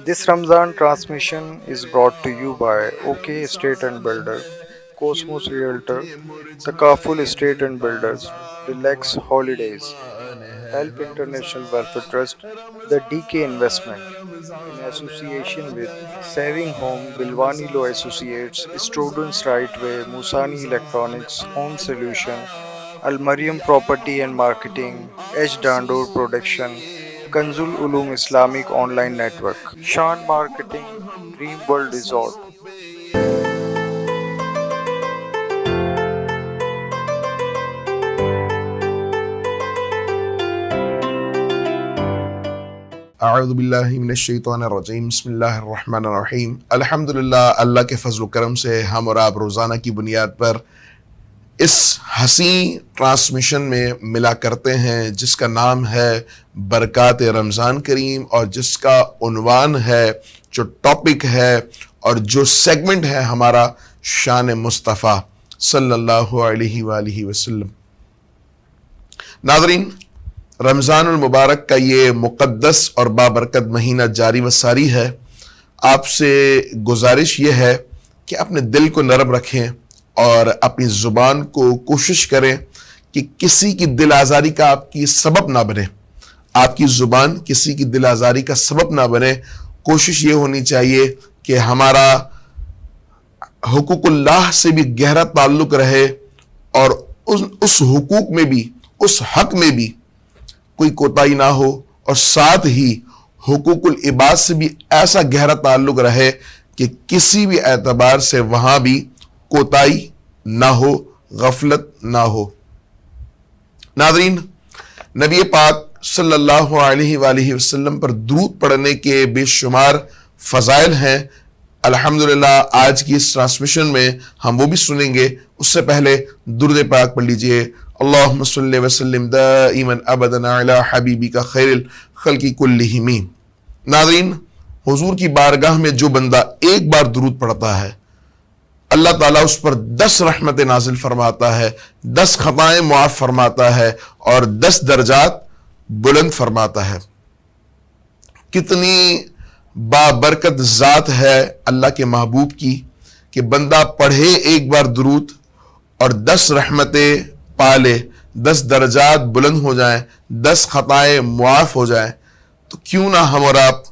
This Ramzan transmission is brought to you by OK Estate and Builder, Cosmos Realtor, Takaful Estate and Builders, Relax Holidays, Help International Welfare Trust, the DK Investment, in association with Saving Home, Bilwani Law Associates, Students Right Way, Musani Electronics, Home Solution, Al Mariam Property and Marketing, H. Dandur Production, Kanzul Ulum Islamic Online Network, Shan Marketing, Dream World Resort. اعوذ باللہ من الشیطان الرجیم بسم اللہ الرحمن الرحیم الحمدللہ اللہ کے فضل و کرم سے ہم اور آپ روزانہ کی بنیاد پر اس حسین ٹرانسمیشن میں ملا کرتے ہیں جس کا نام ہے برکات رمضان کریم، اور جس کا عنوان ہے، جو ٹاپک ہے اور جو سیگمنٹ ہے ہمارا، شان مصطفیٰ صلی اللہ علیہ وآلہ وسلم۔ ناظرین، رمضان المبارک کا یہ مقدس اور بابرکت مہینہ جاری و ساری ہے۔ آپ سے گزارش یہ ہے کہ اپنے دل کو نرم رکھیں اور اپنی زبان کو کوشش کریں کہ کسی کی دل آزاری کا آپ کی سبب نہ بنے، آپ کی زبان کسی کی دل آزاری کا سبب نہ بنے۔ کوشش یہ ہونی چاہیے کہ ہمارا حقوق اللہ سے بھی گہرا تعلق رہے، اور اس حقوق میں بھی، اس حق میں بھی کوئی کوتاہی نہ ہو، اور ساتھ ہی حقوق العباد سے بھی ایسا گہرا تعلق رہے کہ کسی بھی اعتبار سے وہاں بھی کوتاہی نہ ہو، غفلت نہ ہو۔ ناظرین، نبی پاک صلی اللہ علیہ وآلہ وسلم پر درود پڑھنے کے بے شمار فضائل ہیں۔ الحمدللہ آج کی اس ٹرانسمیشن میں ہم وہ بھی سنیں گے۔ اس سے پہلے درود پاک پڑھ لیجئے۔ اللہم صلی وسلم دائما ابدا علی حبیبک خیر الخلق کلہم۔ ناظرین، حضور کی بارگاہ میں جو بندہ ایک بار درود پڑھتا ہے، اللہ تعالیٰ اس پر 10 رحمتیں نازل فرماتا ہے، 10 خطائیں معاف فرماتا ہے، اور 10 درجات بلند فرماتا ہے۔ کتنی بابرکت ذات ہے اللہ کے محبوب کی کہ بندہ پڑھے ایک بار درود اور 10 رحمتیں پالے، 10 درجات بلند ہو جائیں، 10 خطائیں معاف ہو جائیں۔ تو کیوں نہ ہم اور آپ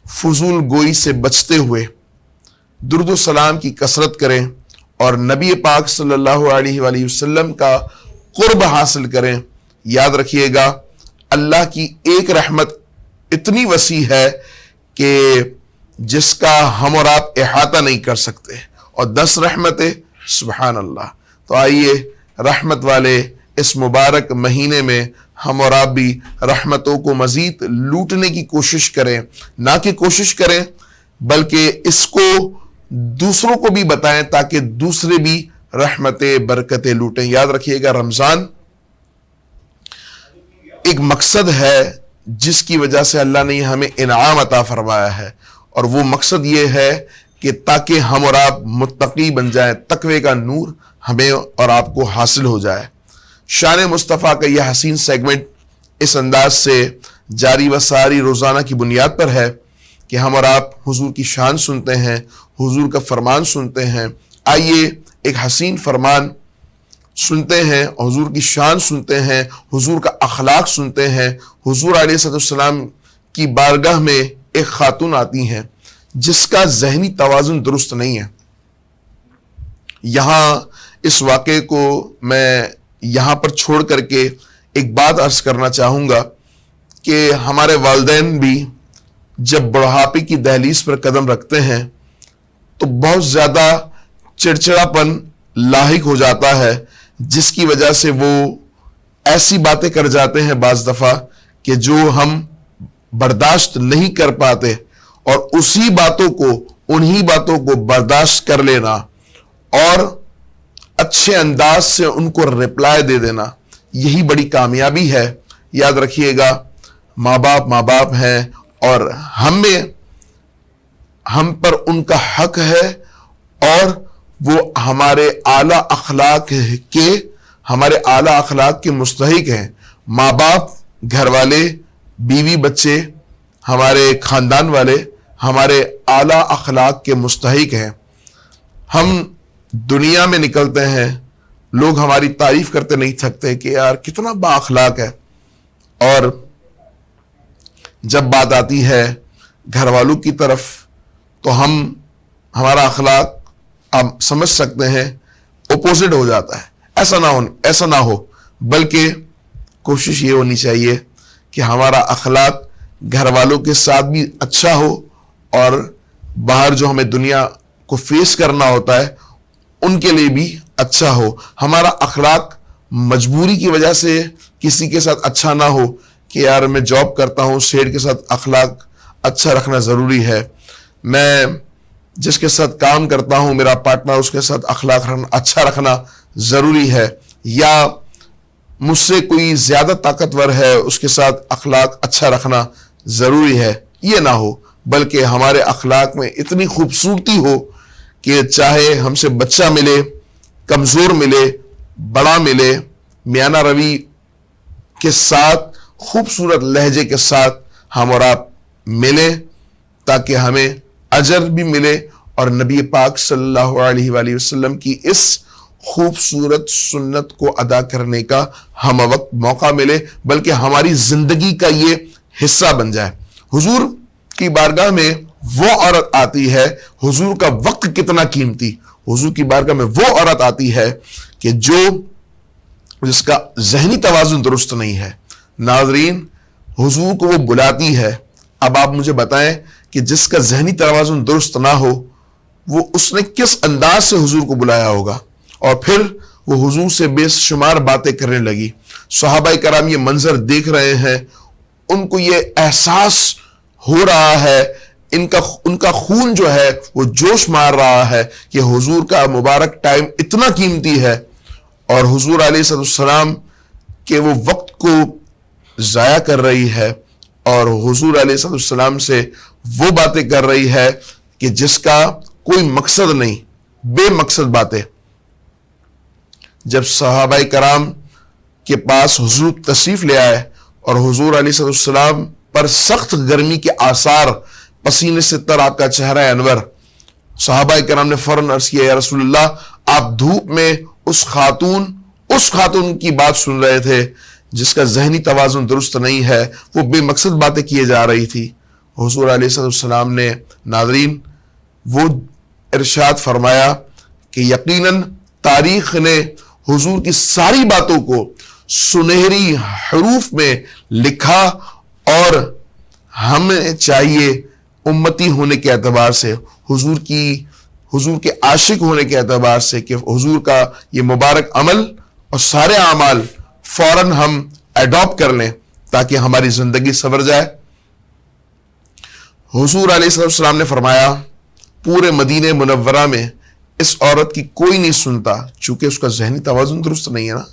فضول گوئی سے بچتے ہوئے درود و سلام کی کثرت کریں اور نبی پاک صلی اللہ علیہ وآلہ وسلم کا قرب حاصل کریں۔ یاد رکھیے گا، اللہ کی ایک رحمت اتنی وسیع ہے کہ جس کا ہم اور آپ احاطہ نہیں کر سکتے، اور 10 رحمتیں، سبحان اللہ۔ تو آئیے رحمت والے اس مبارک مہینے میں ہم اور آپ بھی رحمتوں کو مزید لوٹنے کی کوشش کریں، نہ کہ کوشش کریں بلکہ اس کو دوسروں کو بھی بتائیں تاکہ دوسرے بھی رحمتیں برکتیں لوٹیں۔ یاد رکھیے گا، رمضان ایک مقصد ہے جس کی وجہ سے اللہ نے ہمیں انعام عطا فرمایا ہے، اور وہ مقصد یہ ہے کہ تاکہ ہم اور آپ متقی بن جائیں، تقوی کا نور ہمیں اور آپ کو حاصل ہو جائے۔ شان مصطفیٰ کا یہ حسین سیگمنٹ اس انداز سے جاری و ساری روزانہ کی بنیاد پر ہے کہ ہم اور آپ حضور کی شان سنتے ہیں، حضور کا فرمان سنتے ہیں۔ آئیے ایک حسین فرمان سنتے ہیں، حضور کی شان سنتے ہیں، حضور کا اخلاق سنتے ہیں۔ حضور علیہ السلام کی بارگاہ میں ایک خاتون آتی ہیں جس کا ذہنی توازن درست نہیں ہے۔ یہاں اس واقعے کو میں یہاں پر چھوڑ کر کے ایک بات عرض کرنا چاہوں گا کہ ہمارے والدین بھی جب بڑھاپے کی دہلیز پر قدم رکھتے ہیں تو بہت زیادہ چڑچڑا پن لاحق ہو جاتا ہے، جس کی وجہ سے وہ ایسی باتیں کر جاتے ہیں بعض دفعہ کہ جو ہم برداشت نہیں کر پاتے، اور اسی باتوں کو، انہی باتوں کو برداشت کر لینا اور اچھے انداز سے ان کو رپلائی دے دینا، یہی بڑی کامیابی ہے۔ یاد رکھیے گا، ماں باپ ہیں، اور ہم پر ان کا حق ہے، اور وہ ہمارے اعلیٰ اخلاق کے مستحق ہیں۔ ماں باپ، گھر والے، بیوی بچے، ہمارے خاندان والے ہمارے اعلیٰ اخلاق کے مستحق ہیں. ہم دنیا میں نکلتے ہیں، لوگ ہماری تعریف کرتے نہیں تھکتے کہ یار کتنا با اخلاق ہے، اور جب بات آتی ہے گھر والوں کی طرف تو ہمارا اخلاق آپ سمجھ سکتے ہیں اپوزٹ ہو جاتا ہے. ایسا نہ ہو بلکہ کوشش یہ ہونی چاہیے کہ ہمارا اخلاق گھر والوں کے ساتھ بھی اچھا ہو، اور باہر جو ہمیں دنیا کو فیس کرنا ہوتا ہے ان کے لیے بھی اچھا ہو. ہمارا اخلاق مجبوری کی وجہ سے کسی کے ساتھ اچھا نہ ہو کہ یار میں جاب کرتا ہوں، سیٹ کے ساتھ اخلاق اچھا رکھنا ضروری ہے، میں جس کے ساتھ کام کرتا ہوں میرا پارٹنر اس کے ساتھ اخلاق اچھا رکھنا ضروری ہے، یا مجھ سے کوئی زیادہ طاقتور ہے اس کے ساتھ اخلاق اچھا رکھنا ضروری ہے. یہ نہ ہو بلکہ ہمارے اخلاق میں اتنی خوبصورتی ہو کہ چاہے ہم سے بچہ ملے، کمزور ملے، بڑا ملے، میانہ روی کے ساتھ، خوبصورت لہجے کے ساتھ ہم اور آپ ملیں تاکہ ہمیں اجر بھی ملے اور نبی پاک صلی اللہ علیہ وآلہ وسلم کی اس خوبصورت سنت کو ادا کرنے کا ہم وقت موقع ملے، بلکہ ہماری زندگی کا یہ حصہ بن جائے. حضور کی بارگاہ میں وہ عورت آتی ہے، حضور کا وقت کتنا قیمتی، حضور کی بارگاہ میں وہ عورت آتی ہے کہ جس کا ذہنی توازن درست نہیں ہے. ناظرین، حضور کو وہ بلاتی ہے. اب آپ مجھے بتائیں کہ جس کا ذہنی توازن درست نہ ہو وہ اس نے کس انداز سے حضور کو بلایا ہوگا، اور پھر وہ حضور سے بے شمار باتیں کرنے لگی. صحابہ کرام یہ منظر دیکھ رہے ہیں، ان کو یہ احساس ہو رہا ہے، ان کا خون جو ہے وہ جوش مار رہا ہے کہ حضور کا مبارک ٹائم اتنا قیمتی ہے، اور حضور علیہ السلام کے وہ وقت کو ضائع کر رہی ہے، اور حضور علیہ السلام سے وہ باتیں کر رہی ہے کہ جس کا کوئی مقصد نہیں، بے مقصد باتیں. جب صحابہ کرام کے پاس حضور تشریف لے آئے اور حضور علیہ السلام پر سخت گرمی کے آثار، پسینے سے تر آپ کا چہرہ انور، صحابہ کرام نے فوراً عرض کیا یا رسول اللہ، آپ دھوپ میں اس خاتون کی بات سن رہے تھے جس کا ذہنی توازن درست نہیں ہے، وہ بے مقصد باتیں کیے جا رہی تھی. حضور علیہ السلام نے ناظرین وہ ارشاد فرمایا کہ یقیناً تاریخ نے حضور کی ساری باتوں کو سنہری حروف میں لکھا، اور ہمیں چاہیے امتی ہونے کے اعتبار سے، حضور کے عاشق ہونے کے اعتبار سے، کہ حضور کا یہ مبارک عمل اور سارے اعمال فوراً ہم ایڈاپٹ کر لیں تاکہ ہماری زندگی سنور جائے. حضور علیہ السلام نے فرمایا پورے مدینہ منورہ میں اس عورت کی کوئی نہیں سنتا، چونکہ اس کا ذہنی توازن درست نہیں ہے نا.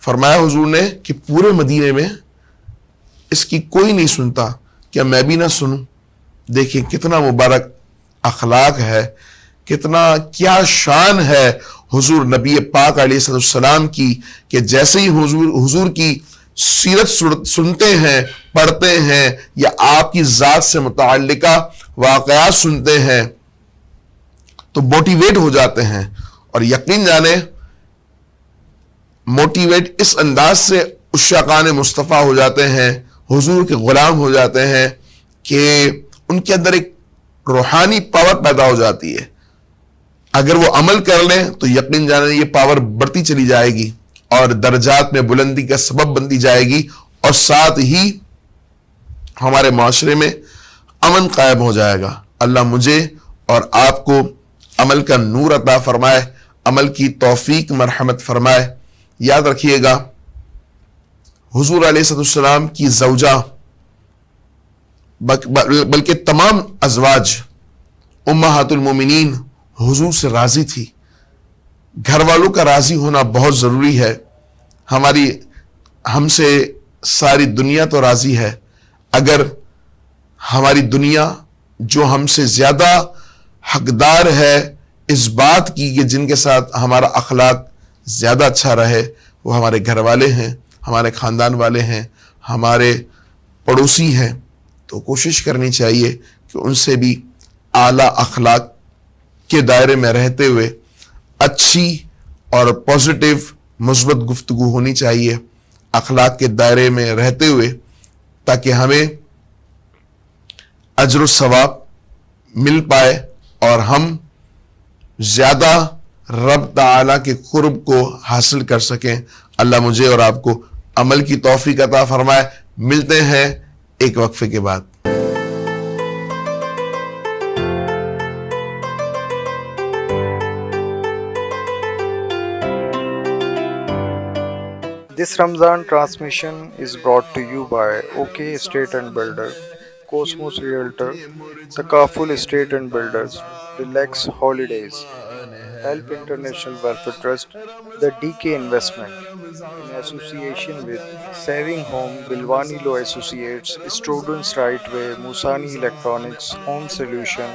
فرمایا حضور نے کہ پورے مدینے میں اس کی کوئی نہیں سنتا، کیا میں بھی نہ سنوں؟ دیکھیں کتنا مبارک اخلاق ہے، کیا شان ہے حضور نبی پاک علیہ السلام کی، کہ جیسے ہی حضور کی سیرت سنتے ہیں، پڑھتے ہیں، یا آپ کی ذات سے متعلقہ واقعات سنتے ہیں تو موٹیویٹ ہو جاتے ہیں. اور یقین جانے موٹیویٹ اس انداز سے عشاقان مصطفیٰ ہو جاتے ہیں، حضور کے غلام ہو جاتے ہیں کہ ان کے اندر ایک روحانی پاور پیدا ہو جاتی ہے. اگر وہ عمل کر لیں تو یقین جانے یہ پاور بڑھتی چلی جائے گی اور درجات میں بلندی کا سبب بنتی جائے گی، اور ساتھ ہی ہمارے معاشرے میں امن قائم ہو جائے گا. اللہ مجھے اور آپ کو عمل کا نور عطا فرمائے، عمل کی توفیق مرحمت فرمائے. یاد رکھیے گا حضور علیہ السلام کی زوجہ بلکہ تمام ازواج امہات المومنین حضور سے راضی تھی. گھر والوں کا راضی ہونا بہت ضروری ہے. ہم سے ساری دنیا تو راضی ہے، اگر ہماری دنیا جو ہم سے زیادہ حقدار ہے اس بات کی کہ جن کے ساتھ ہمارا اخلاق زیادہ اچھا رہے وہ ہمارے گھر والے ہیں، ہمارے خاندان والے ہیں، ہمارے پڑوسی ہیں، تو کوشش کرنی چاہیے کہ ان سے بھی اعلیٰ اخلاق کے دائرے میں رہتے ہوئے اچھی اور پازیٹیو مثبت گفتگو ہونی چاہیے اخلاق کے دائرے میں رہتے ہوئے، تاکہ ہمیں اجر و ثواب مل پائے اور ہم زیادہ رب تعالیٰ کے قرب کو حاصل کر سکیں۔ اللہ مجھے اور آپ کو عمل کی توفیق عطا فرمائے۔ ملتے ہیں ایک وقفے کے بعد۔ This Ramzan transmission is brought to you by OK Estate and Builder, Cosmos Realtor, Takaful Estate and Builders, Relax Holidays, Help International Welfare Trust, The DK Investment, in association with Saving Home, Bilwani Law Associates, Students Right Way, Musani Electronics, Home Solution,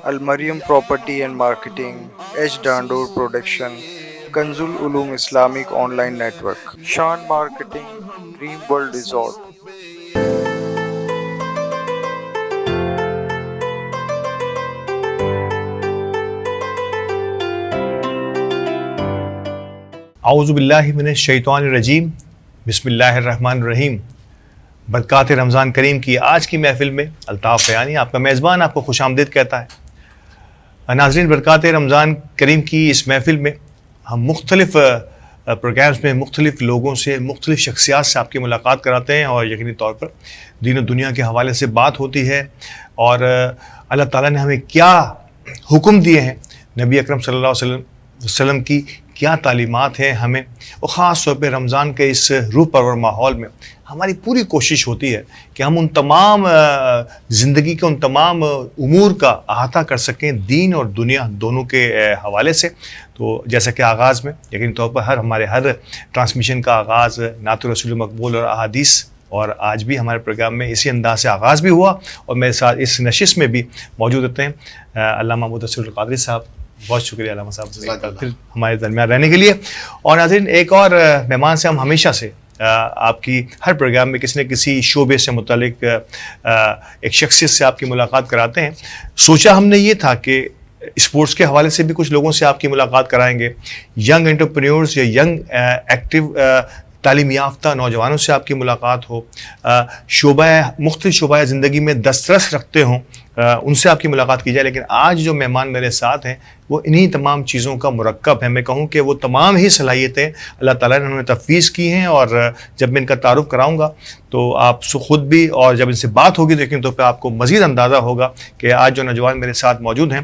Al Mariam Property and Marketing, H. Dandor Production, Kanzul Ulum Islamic Online Network, Shan Marketing, Dream World Resort. اعوذ باللہ من الشیطان الرجیم، بسم اللہ الرحمن الرحیم۔ برکات رمضان کریم کی آج کی محفل میں الطاف بیانی آپ کا میزبان آپ کو خوش آمدید کہتا ہے۔ ناظرین، برکات رمضان کریم کی اس محفل میں ہم مختلف پروگرامز میں مختلف لوگوں سے، مختلف شخصیات سے آپ کی ملاقات کراتے ہیں، اور یقینی طور پر دین و دنیا کے حوالے سے بات ہوتی ہے، اور اللہ تعالیٰ نے ہمیں کیا حکم دیے ہیں، نبی اکرم صلی اللہ علیہ وسلم کی کیا تعلیمات ہیں ہمیں، اور خاص طور پہ رمضان کے اس روح پرور ماحول میں ہماری پوری کوشش ہوتی ہے کہ ہم ان تمام زندگی کے ان تمام امور کا احاطہ کر سکیں، دین اور دنیا دونوں کے حوالے سے۔ تو جیسا کہ آغاز میں یقینی طور پر ہمارے ہر ٹرانسمیشن کا آغاز نعت رسول مقبول اور احادیث، اور آج بھی ہمارے پروگرام میں اسی انداز سے آغاز بھی ہوا، اور میرے ساتھ اس نشست میں بھی موجود ہوتے ہیں علامہ مدثر القادری صاحب۔ بہت شکریہ علامہ صاحب پھر ہمارے درمیان رہنے کے لیے۔ اور ناظرین، ایک اور مہمان سے ہم ہمیشہ سے آپ کی ہر پروگرام میں کسی نہ کسی شعبے سے متعلق ایک شخصیت سے آپ کی ملاقات کراتے ہیں۔ سوچا ہم نے یہ تھا کہ اسپورٹس کے حوالے سے بھی کچھ لوگوں سے آپ کی ملاقات کرائیں گے، ینگ انٹرپرینیورز یا ینگ ایکٹیو تعلیم یافتہ نوجوانوں سے آپ کی ملاقات ہو، مختلف شعبۂ زندگی میں دسترس رکھتے ہوں، ان سے آپ کی ملاقات کی جائے۔ لیکن آج جو مہمان میرے ساتھ ہیں وہ انہی تمام چیزوں کا مرکب ہے۔ میں کہوں کہ وہ تمام ہی صلاحیتیں اللہ تعالیٰ نے انہیں تفویض کی ہیں، اور جب میں ان کا تعارف کراؤں گا تو آپ خود بھی، اور جب ان سے بات ہوگی تو یقینی طور پہ آپ کو مزید اندازہ ہوگا کہ آج جو نوجوان میرے ساتھ موجود ہیں،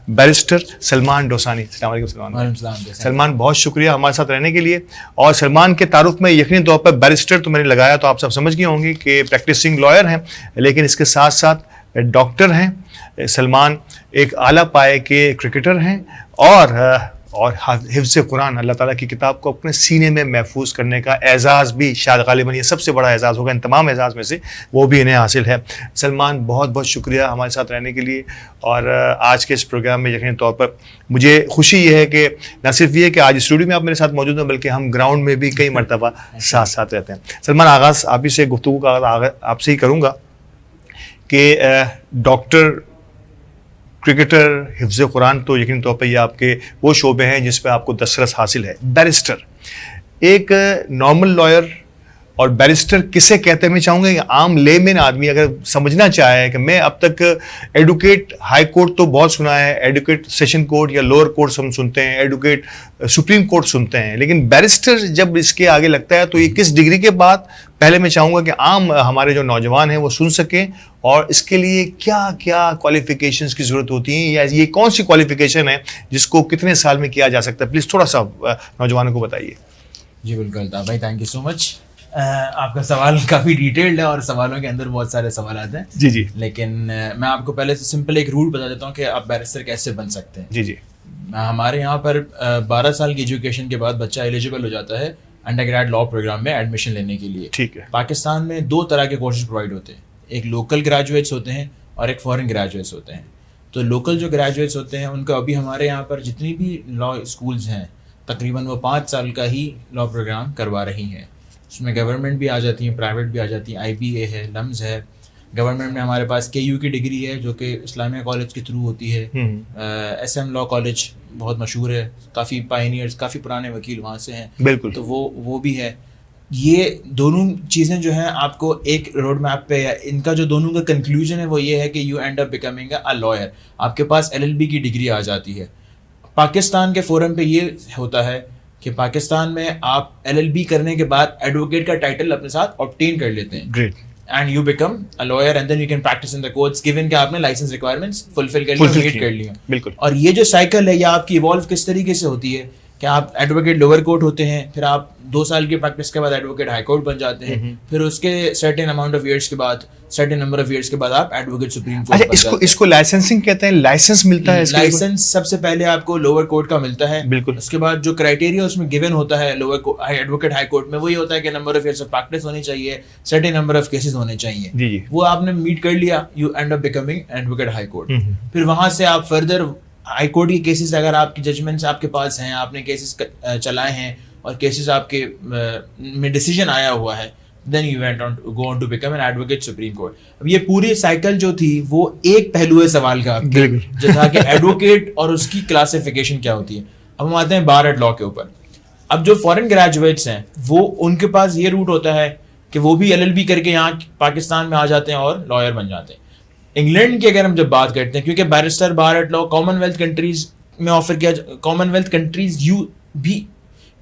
بیرسٹر سلمان ڈوسانی۔ السلام علیکم سلمان، بہت شکریہ ہمارے ساتھ رہنے کے لیے۔ اور سلمان کے تعارف میں یقینی طور پر بیرسٹر تو میں نے لگایا تو آپ سب سمجھ گئے ہوں گے کہ پریکٹسنگ لائر ہیں، لیکن اس کے ساتھ ساتھ ڈاکٹر ہیں۔ سلمان ایک اعلیٰ پائے کے کرکٹر ہیں، اور حفظ قرآن، اللہ تعالیٰ کی کتاب کو اپنے سینے میں محفوظ کرنے کا اعزاز بھی شاید غالباً یہ سب سے بڑا اعزاز ہوگا ان تمام اعزاز میں سے، وہ بھی انہیں حاصل ہے۔ سلمان، بہت بہت شکریہ ہمارے ساتھ رہنے کے لیے، اور آج کے اس پروگرام میں یقینی طور پر مجھے خوشی یہ ہے کہ نہ صرف یہ کہ آج اسٹوڈیو میں آپ میرے ساتھ موجود ہیں، بلکہ ہم گراؤنڈ میں بھی کئی مرتبہ ساتھ ساتھ رہتے ہیں۔ سلمان، آغاز آپ ہی سے، گفتگو کا آغاز آپ سے ہی کروں گا کہ ڈاکٹر، کرکٹر، حفظ قرآن تو یقینی طور پہ یہ آپ کے وہ شعبے ہیں جس پہ آپ کو دسترس حاصل ہے۔ بیرسٹر، ایک نارمل لائر اور بیرسٹر کسے کہتے ہیں؟ میں چاہوں گا کہ عام لے مین آدمی اگر سمجھنا چاہے کہ میں اب تک ایڈوکیٹ ہائی کورٹ تو بہت سنا ہے، ایڈوکیٹ سیشن کورٹ یا لوور کورٹ ہم سنتے ہیں، ایڈوکیٹ سپریم کورٹ سنتے ہیں، لیکن بیرسٹر جب اس کے آگے لگتا ہے تو یہ کس ڈگری کے بعد؟ پہلے میں چاہوں گا کہ عام ہمارے جو نوجوان ہیں وہ سن سکیں، اور اس کے لیے کیا کیا کوالیفیکیشنز کی ضرورت ہوتی ہیں، یا یہ کون سی کوالیفیکیشن ہے جس کو کتنے سال میں کیا جا سکتا ہے؟ پلیز تھوڑا سا نوجوانوں کو بتائیے۔ جی بالکل الطاف بھائی، تھینک یو سو مچ۔ آپ کا سوال کافی ڈیٹیلڈ ہے، اور سوالوں کے اندر بہت سارے سوالات ہیں۔ جی جی، لیکن میں آپ کو پہلے سے سمپل ایک رول بتا دیتا ہوں کہ آپ بیرسٹر کیسے بن سکتے ہیں۔ جی جی، ہمارے یہاں پر 12 سال کی ایجوکیشن کے بعد بچہ ایلیجیبل ہو جاتا ہے انڈر گریڈ لاء پروگرام میں ایڈمیشن لینے کے لیے۔ ٹھیک ہے۔ پاکستان میں 2 طرح کے کورسز پرووائڈ ہوتے ہیں، ایک لوکل گریجویٹس ہوتے ہیں اور ایک فارن گریجویٹس ہوتے ہیں۔ تو لوکل جو گریجویٹس ہوتے ہیں ان کا ابھی ہمارے یہاں پر جتنی بھی لاء اسکولز ہیں تقریباً وہ 5 سال کا ہی لاء پروگرام کروا رہی ہیں۔ اس میں گورنمنٹ بھی آ جاتی ہیں، پرائیویٹ بھی آ جاتی ہیں، IBA ہے، لمز ہے، گورنمنٹ میں ہمارے پاس KU کی ڈگری ہے جو کہ اسلامیہ کالج کے تھرو ہوتی ہے. SM لا کالج بہت مشہور ہے, کافی پائنیئرز, کافی پرانے وکیل وہاں سے ہیں. بالکل. تو وہ بھی ہے. یہ دونوں چیزیں جو ہیں آپ کو ایک روڈ میپ پہ, ان کا جو دونوں کا کنکلوژن ہے وہ یہ ہے کہ you end up becoming a lawyer. آپ کے پاس LLB کی ڈگری آ جاتی ہے. پاکستان کے فورم پہ یہ ہوتا ہے کہ پاکستان میں آپ LLB کرنے کے بعد ایڈوکیٹ کا ٹائٹل اپنے ساتھ آبٹین کر لیتے ہیں. Great. And you become a lawyer and then you can practise in the courts given کہ آپ نے لائسنس ریکوائرمنٹس فلفل کر لی, میٹ کر لی. بالکل. اور یہ جو سائیکل ہے یہ آپ کی ایوالو کس طریقے سے ہوتی ہے کہ آپ ایڈوکیٹ لوور کورٹ ہوتے ہیں, پھر آپ 2 سال کی پریکٹس کے بعد ایڈوکیٹ ہائی کورٹ بن جاتے ہیں, پھر اس کے سرٹن اماؤنٹ آف ایئرس کے بعد, سرٹن نمبر آف ایئرس کے بعد آپ ایڈوکیٹ سپریم کورٹ بن جاتے ہیں. اس کو لائسنسنگ کہتے ہیں, لائسنس ملتا ہے. لائسنس سب سے پہلے آپ کو لوور کورٹ کا ملتا ہے. بالکل. اس کے بعد جو کرائٹیریا اس میں گیون ہوتا ہے لوور ایڈوکیٹ ہائی کورٹ میں, وہی ہوتا ہے کہ number of years of practice ہونی چاہیے, سرٹن نمبر آف کیسز ہونے چاہیے. جی. وہ آپ نے میٹ کر لیا, you end up becoming advocate high court. پھر وہاں سے آپ فردر ہائی کورٹ کی کیسز, اگر آپ کی ججمنٹس آپ کے پاس ہیں, آپ نے کیسز چلائے ہیں اور کیسز آپ کے میں ڈیسیجن آیا ہوا ہے, then you went on go on to become an advocate supreme court. اب یہ پوری سائیکل جو تھی وہ ایک پہلو ہے سوال کا آپ کے, جو تھا کہ ایڈوکیٹ اور اس کی کلاسیفیکیشن کیا ہوتی ہے. اب ہم آتے ہیں بار ایٹ لا کے اوپر. اب جو فورن گریجویٹس ہیں وہ ان کے پاس یہ روٹ ہوتا ہے کہ وہ بھی LLB کر کے یہاں پاکستان میں آ جاتے ہیں اور لائر بن جاتے ہیں. انگلینڈ کی اگر ہم جب بات کرتے ہیں, کیونکہ barrister bar at law commonwealth countries میں آفر کیا, commonwealth countries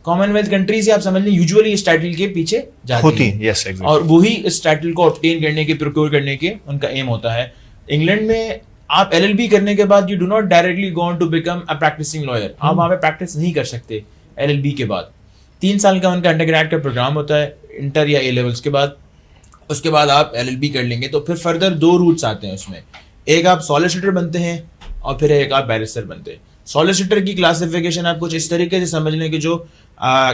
commonwealth countries آپ سمجھ لیں یوزولی اس ٹائٹل کے پیچھے جاتی ہیں. یس, اور وہی اس ٹائٹل کو obtain کرنے کے, پروکیور کرنے کے ان کا ایم ہوتا ہے. انگلینڈ میں آپ LLB کرنے کے بعد you do not directly go on to become a practising lawyer. آپ وہاں پہ پریکٹس نہیں کر سکتے LLB کے بعد. 3 سال کا ان کا انڈر گریڈ کا پروگرام ہوتا ہے, انٹر یا A لیولس کے بعد. اس کے بعد آپ LLB کر لیں گے تو پھر فردر 2 روٹس آتے ہیں اس میں. ایک آپ سالیسیٹر بنتے ہیں اور پھر ایک آپ بیرسٹر بنتے ہیں. سالیسیٹر کی کلاسیفیکیشن آپ کچھ اس طریقے سے سمجھ لیں کہ جو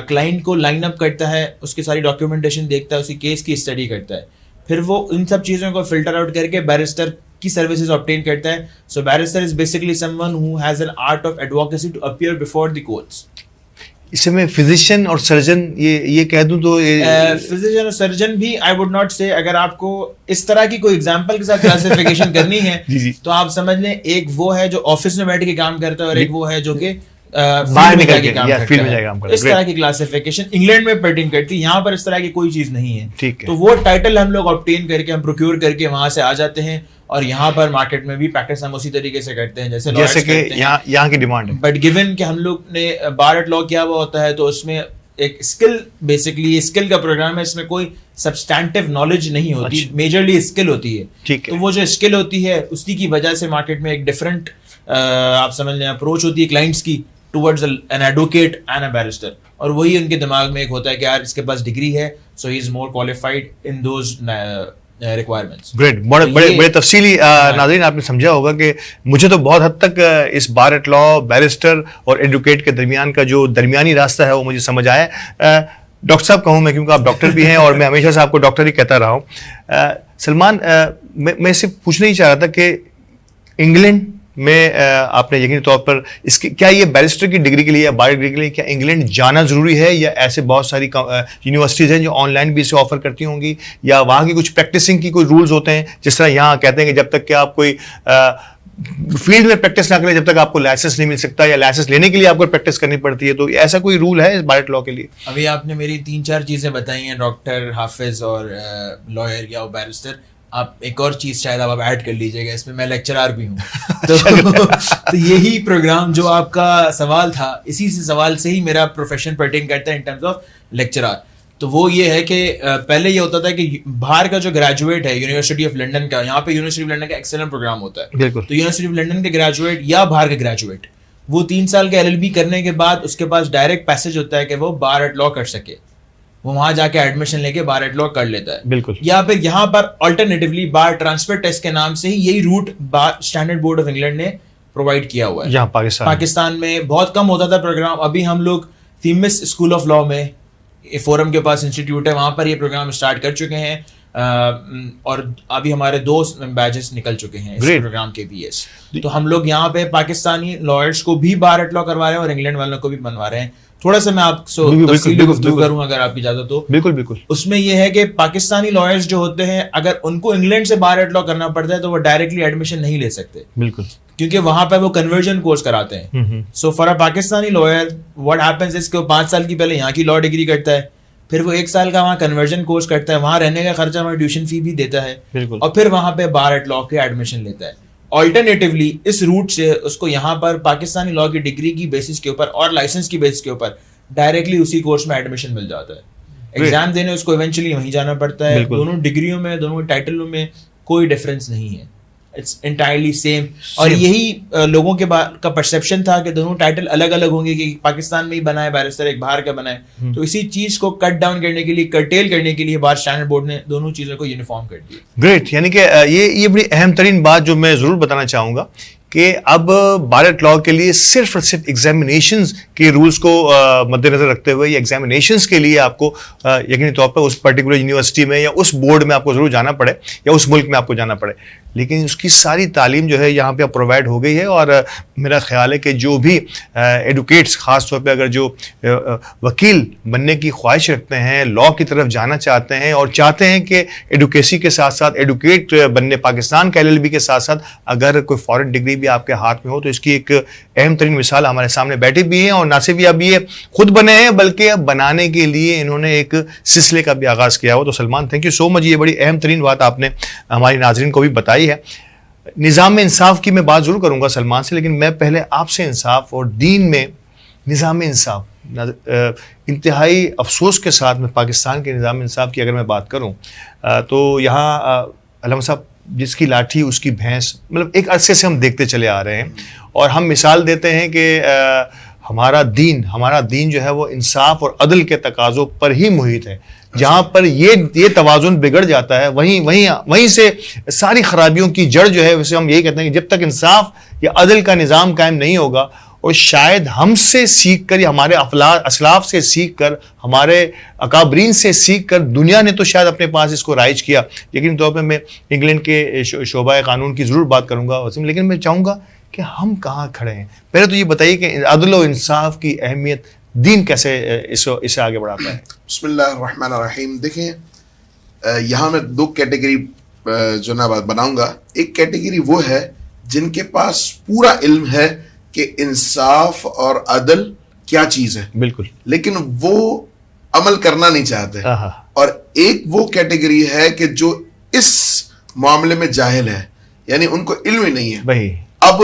کلائنٹ کو لائن اپ کرتا ہے, اس کی ساری ڈاکیومنٹیشن دیکھتا ہے, اس کی کیس کی اسٹڈی کرتا ہے, پھر وہ ان سب چیزوں کو فلٹر آؤٹ کر کے بیرسٹر کی سروسز آبٹین کرتا ہے. So barrister is basically someone who has an art of advocacy to appear before the courts. اس میں فزیشین اور سرجن یہ کہہ دوں تو فزیشین اور سرجن بھی آئی وڈ ناٹ سے, اگر آپ کو اس طرح کی کوئی ایگزامپل کے ساتھ کلاسیفیکیشن کرنی ہے تو آپ سمجھ لیں ایک وہ ہے جو آفس میں بیٹھ کے کام کرتا ہے اور ایک وہ ہے جو کہ باہر نکل کے کام کرتا ہے. اس طرح کی کلاسیفیکیشن انگلینڈ میں پرٹین کرتی ہے, یہاں پر اس طرح کی کوئی چیز نہیں ہے. تو وہ ٹائٹل ہم لوگ آبٹین کر کے, ہم پروکیور کر کے وہاں سے آ جاتے ہیں اور یہاں پر مارکیٹ میں بھی پریکٹس ہم اسی طریقے سے کرتے ہیں جیسے کہ یہاں کی ڈیمانڈ ہے. بٹ گیون کہ ہم لوگ نے بار ایٹ لا کیا ہوا ہوتا ہے تو اس میں ایک اسکل, بیسکلی اسکل کا پروگرام ہے, اس میں کوئی سبسٹینٹیو نالج نہیں ہوتی, میجرلی اسکل ہوتی ہے. تو وہ جو اسکل ہوتی ہے اسی کی وجہ سے مارکیٹ میں ایک ڈفرنٹ آپ سمجھ لیں اپروچ ہوتی ہے کلائنٹس کی towards an advocate and a barrister, اور وہی ان کے دماغ میں ایک ہوتا ہے کہ یار اس کے پاس ڈگری ہے so he is more qualified in those requirements. Great. بڑے تفصیلی ناظرین آپ نے سمجھا ہوگا کہ مجھے تو بہت حد تک اس بار ایٹ لا, بیرسٹر اور ایڈوکیٹ کے درمیان کا جو درمیانی راستہ ہے وہ مجھے سمجھ آیا. ڈاکٹر صاحب کہوں میں, کیونکہ آپ ڈاکٹر بھی ہیں اور میں ہمیشہ سے آپ کو ڈاکٹر ہی کہتا رہا ہوں. سلمان, میں صرف پوچھنا ہی چاہ رہا تھا کہ انگلینڈ میں آپ نے یقینی طور پر اس کی کیا یہ بیرسٹر کی ڈگری کے لیے یا بار ڈگری کے لیے کیا انگلینڈ جانا ضروری ہے, یا ایسے بہت ساری یونیورسٹیز ہیں جو آن لائن بھی اسے آفر کرتی ہوں گی, یا وہاں کی کچھ پریکٹسنگ کی کوئی رولز ہوتے ہیں جس طرح یہاں کہتے ہیں کہ جب تک کہ آپ کوئی فیلڈ میں پریکٹس نہ کریں جب تک آپ کو لائسنس نہیں مل سکتا, یا لائسنس لینے کے لیے آپ کو پریکٹس کرنی پڑتی ہے, تو ایسا کوئی رول ہے اس بار ایٹ لا کے لیے؟ ابھی آپ نے میری 3-4 چیزیں بتائی ہیں, ڈاکٹر, حافظ اور لائر یا بیرسٹر. آپ ایک اور چیز شاید آپ ایڈ کر لیجیے گا اس میں, میں لیکچرار بھی ہوں. تو یہی پروگرام جو آپ کا سوال تھا, اسی سے سوال سے ہی میرا پروفیشن پرٹین کرتا ہے ان ٹرمز آف لیکچرار. تو وہ یہ ہے کہ پہلے یہ ہوتا تھا کہ باہر کا جو گریجویٹ ہے یونیورسٹی آف لنڈن کا, یہاں پہ یونیورسٹی آف لنڈن کا ایکسلنٹ پروگرام ہوتا ہے. بالکل. تو یونیورسٹی آف لنڈن کے گریجویٹ یا باہر کے گریجویٹ, وہ 3 سال کے LLB کرنے کے بعد اس کے پاس ڈائریکٹ پیسج ہوتا ہے کہ وہ بار ایٹ لا کر سکے, وہ وہاں جا کے ایڈمیشن لے کے بار ایٹ لا کر لیتا ہے. بالکل. یا پھر یہاں پر آلٹرنیٹیولی بار ٹرانسفر ٹیسٹ کے نام سے ہی یہی route standard board of England نے پرووائڈ کیا ہوا ہے. یہاں پاکستان میں بہت کم ہوتا تھا پروگرام. ابھی ہم لوگ تھیمس اسکول آف لا میں, فورم کے پاس انسٹیٹیوٹ ہے, وہاں پر یہ پروگرام اسٹارٹ کر چکے ہیں. اور ابھی ہمارے 2 بیچز نکل چکے ہیں اس پروگرام کے BS. تو ہم لوگ یہاں پہ پاکستانی لائرس کو بھی بار ایٹ لا کروا رہے ہیں اور انگلینڈ والوں کو بھی بنوا رہے ہیں. تھوڑا سا میں آپ سے تفصیلی گفتگو کروں اگر آپ کی اجازت ہو. بالکل. اس میں یہ ہے کہ پاکستانی لائرس جو ہوتے ہیں اگر ان کو انگلینڈ سے بار ایٹ لا کرنا پڑتا ہے تو وہ ڈائریکٹلی ایڈمیشن نہیں لے سکتے. بالکل. کیونکہ وہاں پہ وہ کنورژن کورس کراتے ہیں. So for a Pakistani lawyer what happens is کہ 5 سال کی پہلے یہاں کی لا ڈگری کرتا ہے, پھر وہ 1 سال کا وہاں کنورژن کورس کرتا ہے, وہاں رہنے کا خرچہ, وہاں ٹیوشن فی بھی دیتا ہے, اور پھر وہاں پہ بار ایٹ لا کے ایڈمیشن لیتا ہے. آلٹرنیٹیولی اس روٹ سے اس کو یہاں پر پاکستانی لا کی ڈگری کی بیسس کے اوپر اور لائسنس کی بیسس کے اوپر ڈائریکٹلی اسی کورس میں ایڈمیشن مل جاتا ہے. ایگزام دینے اس کو ایونچولی وہیں جانا پڑتا ہے. دونوں ڈگریوں میں, دونوں ٹائٹلوں میں کوئی ڈفرینس نہیں ہے, اٹس انٹائرلی سیم. اور یہی لوگوں کے کا پرسیپشن تھا کہ دونوں ٹائٹل الگ الگ ہوں گے, کہ پاکستان میں ہی بنا ہے بیرسٹر, ایک باہر کا بنا ہے. تو اسی چیز کو کٹ ڈاؤن کرنے کے لیے, کرٹیل کرنے کے لیے بار اسٹینڈرڈ بورڈ نے دونوں چیزوں کو یونیفارم کر دیا. گریٹ. یعنی کہ یہ بڑی اہم ترین بات جو میں ضرور بتانا چاہوں گا کہ اب بار ایٹ لا کے لیے صرف اور صرف ایگزامینیشنز کے رولز کو مد نظر رکھتے ہوئے, یا ایگزامینیشنز کے لیے آپ کو یقینی طور پر اس پرٹیکولر یونیورسٹی میں یا اس بورڈ میں آپ کو ضرور جانا پڑے, یا اس ملک میں آپ کو جانا پڑے, لیکن اس کی ساری تعلیم جو ہے یہاں پہ پرووائڈ ہو گئی ہے. اور میرا خیال ہے کہ جو بھی ایڈوکیٹس, خاص طور پہ اگر جو وکیل بننے کی خواہش رکھتے ہیں, لا کی طرف جانا چاہتے ہیں اور چاہتے ہیں کہ ایڈوکیسی کے ساتھ ساتھ ایڈوکیٹ بننے, پاکستان کے LLB کے ساتھ ساتھ اگر کوئی فارن ڈگری بھی آپ کے ہاتھ میں ہو, تو اس کی ایک اہم ترین مثال ہمارے سامنے بیٹھی بھی ہیں. اور نہ صرف اب یہ خود بنے ہیں بلکہ اب بنانے کے لیے انہوں نے ایک سلسلے کا بھی آغاز کیا ہو. تو سلمان, تھینک یو سو مچ. یہ بڑی اہم ترین بات آپ نے ہماری ناظرین کو بھی بتائی ہے. نظام انصاف کی میں بات ضرور کروں گا سلمان سے, لیکن میں پہلے آپ سے انصاف اور دین میں نظام انصاف, انتہائی افسوس کے ساتھ میں پاکستان کے نظام انصاف کی اگر میں بات کروں تو یہاں علامہ صاحب جس کی لاٹھی اس کی بھینس, مطلب ایک عرصے سے ہم دیکھتے چلے آ رہے ہیں. اور ہم مثال دیتے ہیں کہ ہمارا دین جو ہے وہ انصاف اور عدل کے تقاضوں پر ہی محیط ہے. جہاں پر یہ توازن بگڑ جاتا ہے وہیں سے ساری خرابیوں کی جڑ جو ہے, ویسے ہم یہی کہتے ہیں کہ جب تک انصاف یا عدل کا نظام قائم نہیں ہوگا, اور شاید ہم سے سیکھ کر یا ہمارے اسلاف سے سیکھ کر, ہمارے اکابرین سے سیکھ کر دنیا نے تو شاید اپنے پاس اس کو رائج کیا. یقینی طور پہ میں انگلینڈ کے شعبہ قانون کی ضرور بات کروں گا وسیم, لیکن میں چاہوں گا کہ ہم کہاں کھڑے ہیں. پہلے تو یہ بتائیے کہ عدل و انصاف کی اہمیت دین کیسے اسے آگے بڑھاتا ہے. بسم اللہ الرحمن الرحیم. دیکھیں, یہاں میں 2 کیٹیگری جو نا بات بناؤں گا. ایک کیٹیگری وہ ہے جن کے پاس پورا علم ہے کہ انصاف اور عدل کیا چیز ہے, بالکل, لیکن وہ عمل کرنا نہیں چاہتے. اور ایک وہ کیٹیگری ہے کہ جو اس معاملے میں جاہل ہے, یعنی ان کو علم ہی نہیں ہے. اب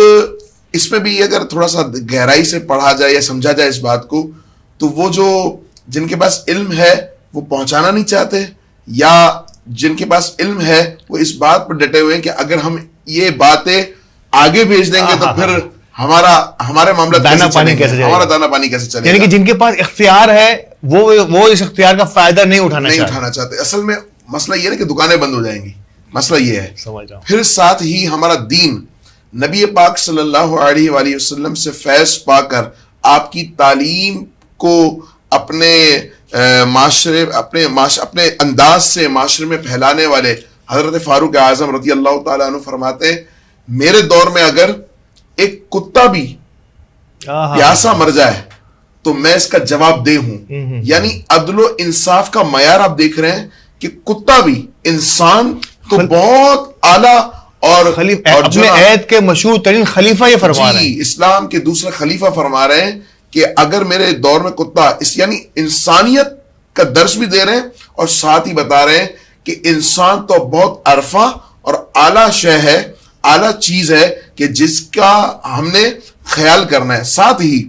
اس میں بھی اگر تھوڑا سا گہرائی سے پڑھا جائے یا سمجھا جائے اس بات کو, تو وہ جو جن کے پاس علم ہے وہ پہنچانا نہیں چاہتے, یا جن کے پاس علم ہے وہ اس بات پر ڈٹے ہوئے ہیں کہ اگر ہم یہ باتیں آگے بھیج دیں گے تو پھر ہمارے معاملہ دانا پانی کیسے چلے گا. یعنی کہ جن کے پاس اختیار ہے وہ اس اختیار کا فائدہ نہیں اٹھانا چاہتے. اصل میں مسئلہ یہ ہے کہ دکانیں بند ہو جائیں گی, مسئلہ یہ ہے. پھر ساتھ ہی ہمارا دین نبی پاک صلی اللہ علیہ وآلہ وسلم سے فیض پا کر آپ کی تعلیم کو اپنے معاشرے اپنے انداز سے معاشرے میں پھیلانے والے حضرت فاروق اعظم رضی اللہ تعالیٰ عنہ فرماتے ہیں, میرے دور میں اگر ایک کتا بھی پیاسا مر جائے تو میں اس کا جواب دہ ہوں. یعنی عدل و انصاف کا معیار آپ دیکھ رہے ہیں کہ کتا بھی, انسان تو بہت اعلیٰ, اور اپنے عہد کے مشہور ترین خلیفہ یہ فرما رہے ہیں, اسلام کے دوسرے خلیفہ فرما رہے ہیں کہ اگر میرے دور میں کتا, یعنی انسانیت کا درس بھی دے رہے ہیں اور ساتھ ہی بتا رہے ہیں کہ انسان تو بہت عرفہ اور اعلیٰ شے ہے, اعلیٰ چیز ہے کہ جس کا ہم نے خیال کرنا ہے. ساتھ ہی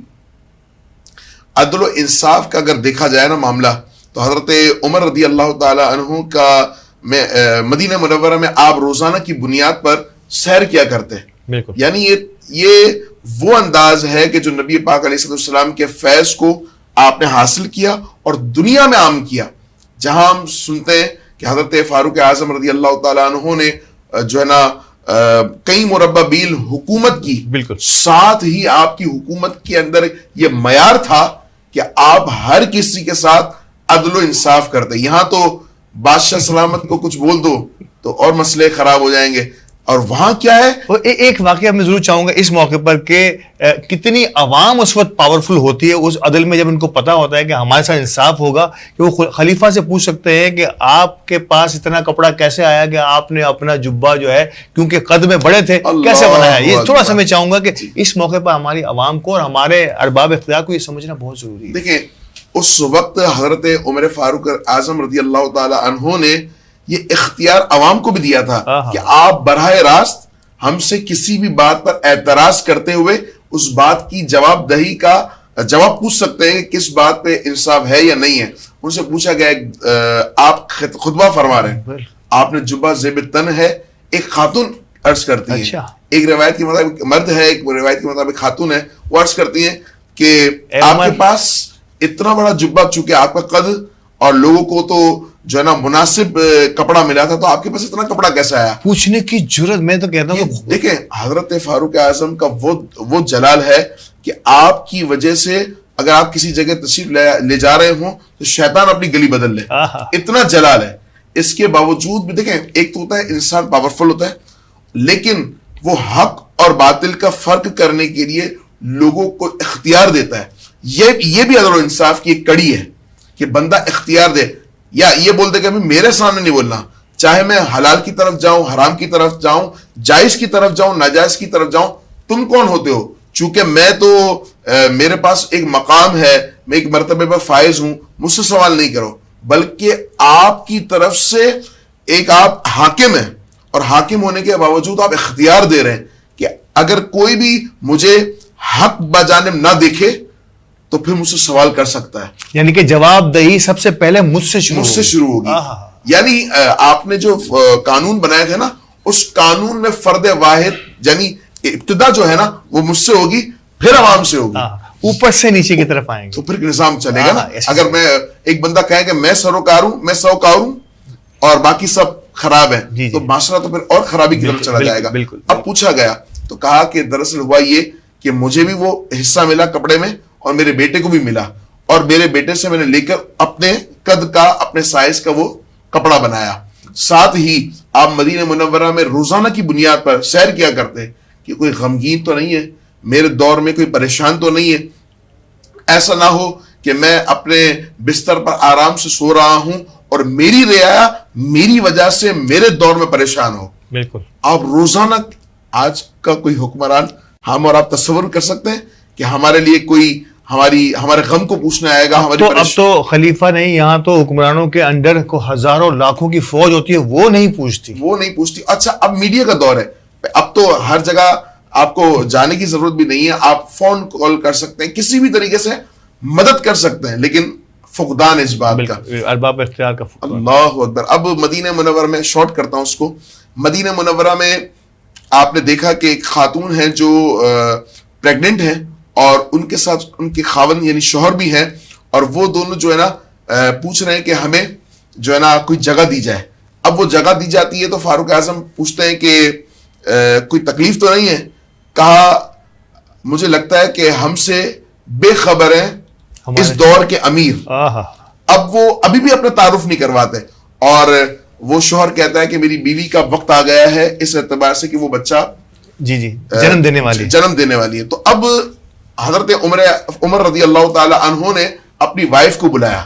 عدل و انصاف کا اگر دیکھا جائے نا معاملہ, تو حضرت عمر رضی اللہ تعالی عنہ کا مدینہ منورہ میں آپ روزانہ کی بنیاد پر سیر کیا کرتے ہیں. یعنی یہ وہ انداز ہے کہ جو نبی پاک علیہ السلام کے فیض کو آپ نے حاصل کیا اور دنیا میں عام کیا. جہاں ہم سنتے ہیں کہ حضرت فاروق اعظم رضی اللہ تعالیٰ عنہ نے جو ہے نا کئی مربع بیل حکومت کی, بالکل, ساتھ ہی آپ کی حکومت کے اندر یہ معیار تھا کہ آپ ہر کسی کے ساتھ عدل و انصاف کرتے. یہاں تو بادشاہ سلامت کو کچھ بول دو تو اور مسئلے خراب ہو جائیں گے. اور وہاں کیا ہے, اور ایک واقعہ میں ضرور چاہوں گا اس موقع پر کہ کتنی عوام اس وقت پاورفل ہوتی ہے اس عدل میں, جب ان کو پتا ہوتا ہے کہ ہمارے ساتھ انصاف ہوگا, کہ وہ خلیفہ سے پوچھ سکتے ہیں کہ آپ کے پاس اتنا کپڑا کیسے آیا کہ آپ نے اپنا جبہ جو ہے کیونکہ قد میں بڑے تھے کیسے بنایا. یہ تھوڑا سا میں چاہوں گا کہ اس موقع پر ہماری عوام کو اور ہمارے ارباب اختیار کو یہ سمجھنا بہت ضروری ہے. دیکھیں اس وقت حضرت عمر فاروق اعظم رضی اللہ تعالی عنہ نے یہ اختیار عوام کو بھی دیا تھا کہ آپ براہ راست ہم سے کسی بھی بات پر اعتراض کرتے ہوئے اس بات کی جواب دہی کا جواب پوچھ سکتے ہیں کہ کس بات پہ انصاف ہے یا نہیں ہے. ان سے پوچھا گیا آپ خطبہ فرما رہے ہیں, آپ نے جبہ زیب تن ہے, ایک خاتون عرض کرتی ہے, ایک روایت کے مطابق مرد ہے, ایک روایت کے مطابق خاتون ہے, وہ عرض کرتی ہیں کہ آپ کے پاس اتنا بڑا جبہ, چونکہ آپ کا قد اور لوگوں کو تو جو ہے نا مناسب کپڑا ملا تھا, تو آپ کے پاس اتنا کپڑا کیسا آیا؟ پوچھنے کی جرت, میں تو کہتا ہوں دیکھیں حضرت فاروق اعظم کا وہ جلال ہے کہ آپ کی وجہ سے اگر آپ کسی جگہ تشریف لے جا رہے ہوں تو شیطان اپنی گلی بدل لے, اتنا جلال ہے. اس کے باوجود بھی دیکھیں, ایک تو ہوتا ہے انسان پاورفل ہوتا ہے, لیکن وہ حق اور باطل کا فرق کرنے کے لیے لوگوں کو اختیار دیتا ہے. یہ بھی عدل و انصاف کی ایک کڑی ہے کہ بندہ اختیار دے, یا یہ بول دے کہ میرے سامنے نہیں بولنا, چاہے میں حلال کی طرف جاؤں, حرام کی طرف جاؤں, جائز کی طرف جاؤں, ناجائز کی طرف جاؤں, تم کون ہوتے ہو؟ چونکہ میں تو میرے پاس ایک مقام ہے, میں ایک مرتبے پر فائز ہوں, مجھ سے سوال نہیں کرو. بلکہ آپ کی طرف سے ایک آپ حاکم ہیں, اور حاکم ہونے کے باوجود آپ اختیار دے رہے ہیں کہ اگر کوئی بھی مجھے حق بجانب نہ دیکھے تو پھر مجھ سے سوال کر سکتا ہے. یعنی کہ جواب دہی سب سے پہلے مجھ سے شروع ہوگی. یعنی آپ نے جو قانون بنایا تھا نا, اس قانون میں فرد واحد یعنی ابتدا جو ہے نا وہ مجھ سے ہوگی, پھر عوام سے ہوگی, اوپر سے نیچے کی طرف آئیں گے, تو پھر نظام چلے گا نا. اگر میں ایک بندہ کہے کہ میں سروکار ہوں, میں سوکار ہوں اور باقی سب خراب ہیں, تو معاشرہ تو پھر اور خرابی کی طرف چلا جائے گا. اب پوچھا گیا تو کہا کہ دراصل ہوا یہ کہ مجھے بھی وہ حصہ ملا کپڑے میں, اور میرے بیٹے کو بھی ملا, اور میرے بیٹے سے میں نے لے کر اپنے قد کا, اپنے سائز کا وہ کپڑا بنایا. ساتھ ہی آپ مدینہ منورہ میں روزانہ کی بنیاد پر سیر کیا کرتے کہ کوئی غمگین تو نہیں ہے, میرے دور میں کوئی پریشان تو نہیں ہے, ایسا نہ ہو کہ میں اپنے بستر پر آرام سے سو رہا ہوں اور میری رعایا میری وجہ سے میرے دور میں پریشان ہو. بالکل. آپ روزانہ, آج کا کوئی حکمران ہم اور آپ تصور کر سکتے ہیں کہ ہمارے لیے کوئی ہمارے غم کو پوچھنے آئے گا؟ اب تو خلیفہ نہیں, یہاں تو حکمرانوں کے انڈر کو ہزاروں لاکھوں کی فوج ہوتی ہے, وہ نہیں پوچھتی. اچھا اب میڈیا کا دور ہے, اب تو ہر جگہ آپ کو جانے کی ضرورت بھی نہیں ہے, آپ فون کال کر سکتے ہیں, کسی بھی طریقے سے مدد کر سکتے ہیں, لیکن فقدان اس بات کا, ارباب اختیار کا فقدان. اللہ اکبر. اب مدینہ منورہ میں شارٹ کرتا ہوں اس کو, مدینہ منورہ میں آپ نے دیکھا کہ ایک خاتون ہے جو پریگننٹ ہیں, اور ان کے ساتھ ان کے خاوند یعنی شوہر بھی ہیں, اور وہ دونوں جو ہے نا پوچھ رہے ہیں کہ ہمیں جو ہے نا کوئی جگہ دی جائے. اب وہ جگہ دی جاتی ہے تو فاروق اعظم پوچھتے ہیں کہ کوئی تکلیف تو نہیں ہے؟ کہا مجھے لگتا ہے کہ ہم سے بے خبر ہیں اس دور کے امیر. اب وہ ابھی بھی اپنا تعارف نہیں کرواتے, اور وہ شوہر کہتا ہے کہ میری بیوی کا وقت آ گیا ہے اس اعتبار سے کہ وہ بچہ جنم دینے والی ہے. تو اب حضرت عمر رضی اللہ تعالی عنہ نے اپنی وائف کو بلایا,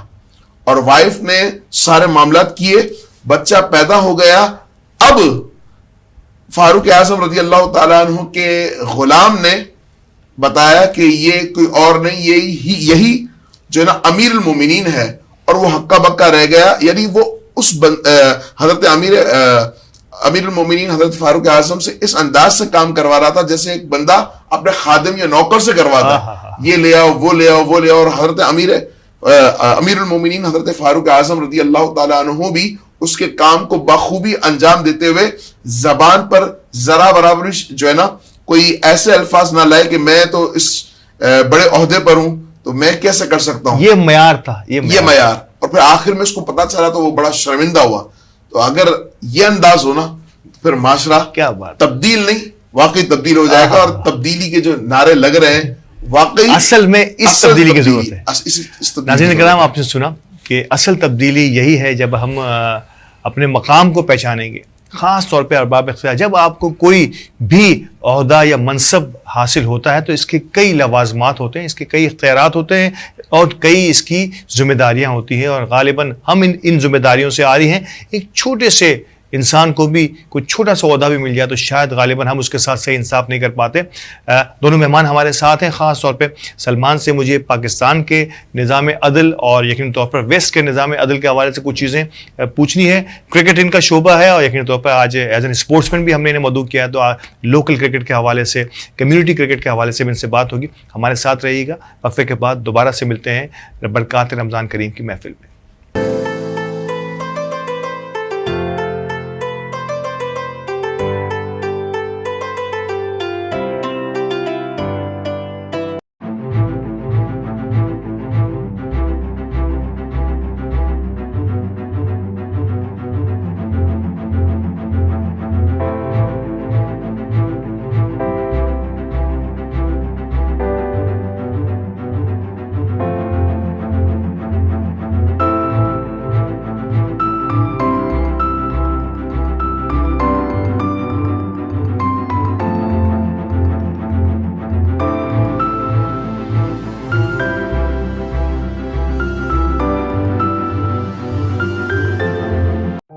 اور وائف نے سارے معاملات کیے, بچہ پیدا ہو گیا. اب فاروق اعظم رضی اللہ تعالیٰ عنہ کے غلام نے بتایا کہ یہ کوئی اور نہیں, یہی جو ہے نا امیر المومنین ہے, اور وہ ہکا بکا رہ گیا. یعنی وہ اس حضرت امیر المومنین حضرت فاروق اعظم سے اس انداز سے کام کروا رہا تھا جیسے ایک بندہ اپنے خادم یا نوکر سے کرواتا, یہ لے آؤ, وہ لے آؤ, وہ لے آؤ. اور حضرت امیر المومنین حضرت فاروق اعظم رضی اللہ تعالیٰ عنہ بھی اس کے کام کو بخوبی انجام دیتے ہوئے زبان پر ذرا برابر جو ہے نا کوئی ایسے الفاظ نہ لائے کہ میں تو اس بڑے عہدے پر ہوں تو میں کیسے کر سکتا ہوں. یہ معیار تھا, یہ معیار. اور پھر آخر میں اس کو پتا چلا تو وہ بڑا شرمندہ ہوا. تو اگر یہ انداز ہونا پھر معاشرہ کیا بات, تبدیل نہیں واقعی تبدیل ہو جائے گا. اور تبدیلی کے جو نعرے لگ رہے ہیں واقعی اصل میں اس تبدیلی کی ضرورت ہے. ناظرین کرام, آپ نے سنا کہ اصل تبدیلی یہی ہے جب ہم اپنے مقام کو پہچانیں گے. خاص طور پہ ارباب اختیار, جب آپ کو کوئی بھی عہدہ یا منصب حاصل ہوتا ہے تو اس کے کئی لوازمات ہوتے ہیں, اس کے کئی اختیارات ہوتے ہیں اور کئی اس کی ذمہ داریاں ہوتی ہیں, اور غالباً ہم ان ذمہ داریوں سے آ رہی ہیں. ایک چھوٹے سے انسان کو بھی کوئی چھوٹا سا عہدہ بھی مل جائے تو شاید غالباً ہم اس کے ساتھ صحیح انصاف نہیں کر پاتے. دونوں مہمان ہمارے ساتھ ہیں. خاص طور پہ سلمان سے مجھے پاکستان کے نظام عدل اور یقینی طور پر ویسٹ کے نظام عدل کے حوالے سے کچھ چیزیں پوچھنی ہے. کرکٹ ان کا شعبہ ہے اور یقینی طور پر آج ایز این اسپورٹس مین بھی ہم نے انہیں مدعو کیا ہے, تو لوکل کرکٹ کے حوالے سے, کمیونٹی کرکٹ کے حوالے سے بھی ان سے بات ہوگی. ہمارے ساتھ رہیے گا. وقفے کے بعد دوبارہ سے ملتے ہیں برکات رمضان کریم کی محفل میں.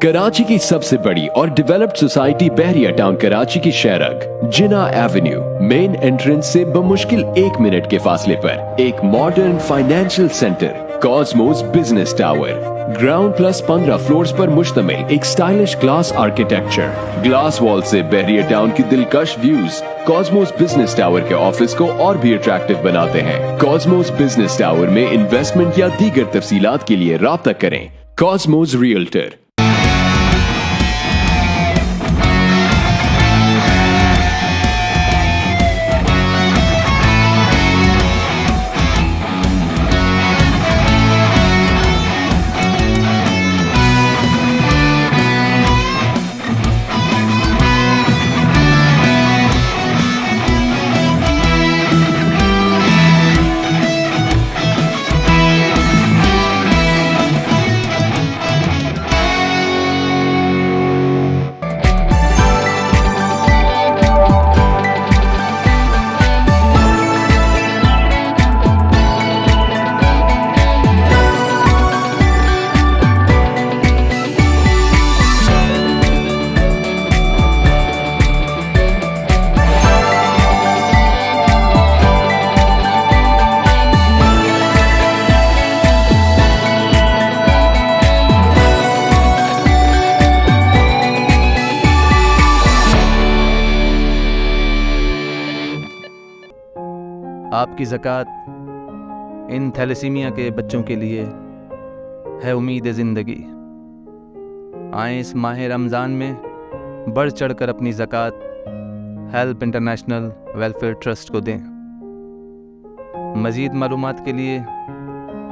کراچی کی سب سے بڑی اور ڈیولپڈ سوسائٹی بحریہ ٹاؤن کراچی کی شہرک جنا ایونیو مین انٹرنس سے بمشکل 1 منٹ کے فاصلے پر ایک modern financial centre Cosmos business tower, ground plus 15 floors پر مشتمل ایک سٹائلش گلاس آرکیٹیکچر, گلاس وال سے بحریہ ٹاؤن کی دلکش ویوز کاسموس بزنس ٹاور کے آفس کو اور بھی اٹریکٹیو بناتے ہیں. کاسموس بزنس ٹاور میں انویسٹمنٹ یا دیگر تفصیلات کے لیے رابطہ کریں. Cosmos realtor. آپ کی زکوٰۃ ان تھیلیسیمیا کے بچوں کے لیے ہے امید زندگی. آئیں اس ماہ رمضان میں بڑھ چڑھ کر اپنی زکوٰۃ ہیلپ انٹرنیشنل ویلفیئر ٹرسٹ کو دیں. مزید معلومات کے لیے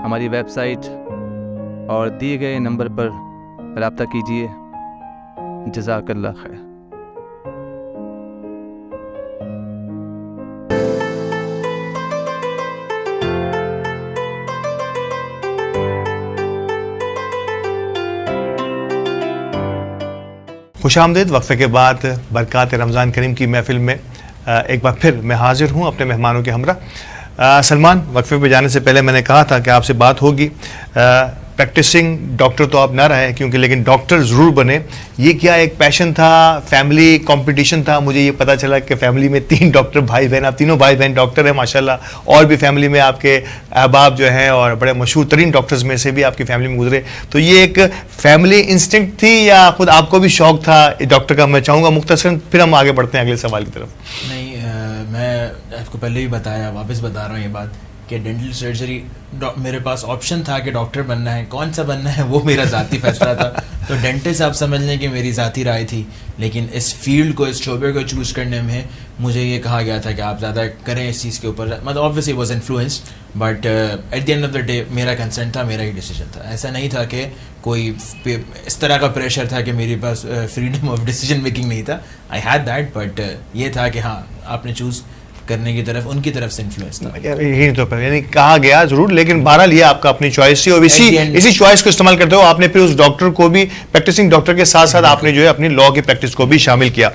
ہماری ویب سائٹ اور دیے گئے نمبر پر رابطہ کیجیے. جزاک اللہ خیر. خوش آمدید. وقفے کے بعد برکات رمضان کریم کی محفل میں ایک بار پھر میں حاضر ہوں اپنے مہمانوں کے ہمراہ. سلمان, وقفے پہ جانے سے پہلے میں نے کہا تھا کہ آپ سے بات ہوگی. پریکٹسنگ ڈاکٹر تو آپ نہ رہے کیونکہ, لیکن ڈاکٹر ضرور بنے. یہ کیا ایک پیشن تھا, فیملی کمپٹیشن تھا؟ مجھے یہ پتہ چلا کہ فیملی میں 3 ڈاکٹر بھائی بہن, آپ تینوں بھائی بہن ڈاکٹر ہیں ماشاءاللہ, اور بھی فیملی میں آپ کے احباب جو ہیں اور بڑے مشہور ترین ڈاکٹرز میں سے بھی آپ کی فیملی میں گزرے. تو یہ ایک فیملی انسٹنکٹ تھی یا خود آپ کو بھی شوق تھا ڈاکٹر کا؟ میں چاہوں گا مختصراً, پھر ہم آگے بڑھتے ہیں اگلے سوال کی طرف. نہیں, میں آپ کو پہلے بھی بتایا, واپس بتا رہا ہوں یہ بات کہ ڈینٹل سرجری میرے پاس آپشن تھا کہ ڈاکٹر بننا ہے, کون سا بننا ہے وہ میرا ذاتی فیصلہ تھا. تو ڈینٹسٹ آپ سمجھ لیں کہ میری ذاتی رائے تھی, لیکن اس فیلڈ کو, اس شعبے کو چوز کرنے میں مجھے یہ کہا گیا تھا کہ آپ زیادہ کریں اس چیز کے اوپر. مطلب obviously was influenced, but at the end of the day میرا کنسنٹ تھا, میرا ہی ڈیسیجن تھا. ایسا نہیں تھا کہ کوئی اس طرح کا پریشر تھا کہ میرے پاس فریڈم آف ڈیسیجن میکنگ نہیں تھا. آئی ہیڈ دیٹ, بٹ یہ تھا کہ ہاں آپ نے چوز کرنے کی طرف ان کی طرف سے انفلوئنس تھا. یہی تو یعنی کہا گیا ضرور, لیکن بہرحال یہ آپ کا اپنی چوائس تھی, اور اسی چوائس کو استعمال کرتے ہو آپ نے پھر اس ڈاکٹر کو بھی, پریکٹسنگ ڈاکٹر کے ساتھ ساتھ آپ نے جو ہے اپنی لاء کی پریکٹس کو بھی شامل کیا.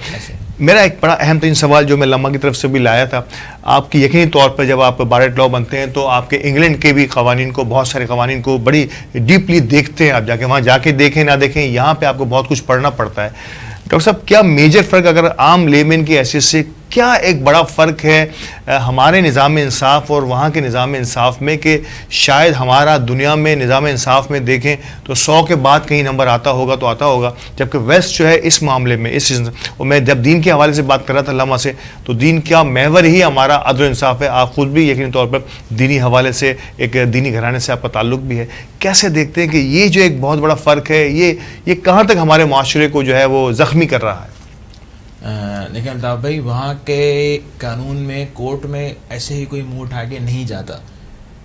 میرا ایک بڑا اہم ترین سوال جو میں لمحہ کی طرف سے بھی لایا تھا, آپ کی یقینی طور پر جب آپ بار ایٹ لاء بنتے ہیں تو آپ کے انگلینڈ کے بھی قوانین کو, بہت سارے قوانین کو بڑی ڈیپلی دیکھتے ہیں آپ, جا کے وہاں جا کے دیکھیں نہ دیکھیں, یہاں پہ آپ کو بہت کچھ پڑھنا پڑتا ہے. ڈاکٹر صاحب کیا میجر فرق, اگر عام لیمین کی حیثیت سے کیا ایک بڑا فرق ہے ہمارے نظام انصاف اور وہاں کے نظام انصاف میں, کہ شاید ہمارا دنیا میں نظام انصاف میں دیکھیں تو 100 کے بعد کہیں نمبر آتا ہوگا تو آتا ہوگا, جبکہ ویسٹ جو ہے اس معاملے میں اور میں جب دین کے حوالے سے بات کر رہا تھا لمحہ سے, تو دین کا محور ہی ہمارا عدل و انصاف ہے. آپ خود بھی یقینی طور پر دینی حوالے سے, ایک دینی گھرانے سے آپ کا تعلق بھی ہے, کیسے دیکھتے ہیں کہ یہ جو ایک بہت بڑا فرق ہے یہ کہاں تک ہمارے معاشرے کو جو ہے وہ زخمی کر رہا ہے؟ دیکھیں الطاف بھائی, وہاں کے قانون میں کورٹ میں ایسے ہی کوئی منہ اٹھا کے نہیں جاتا.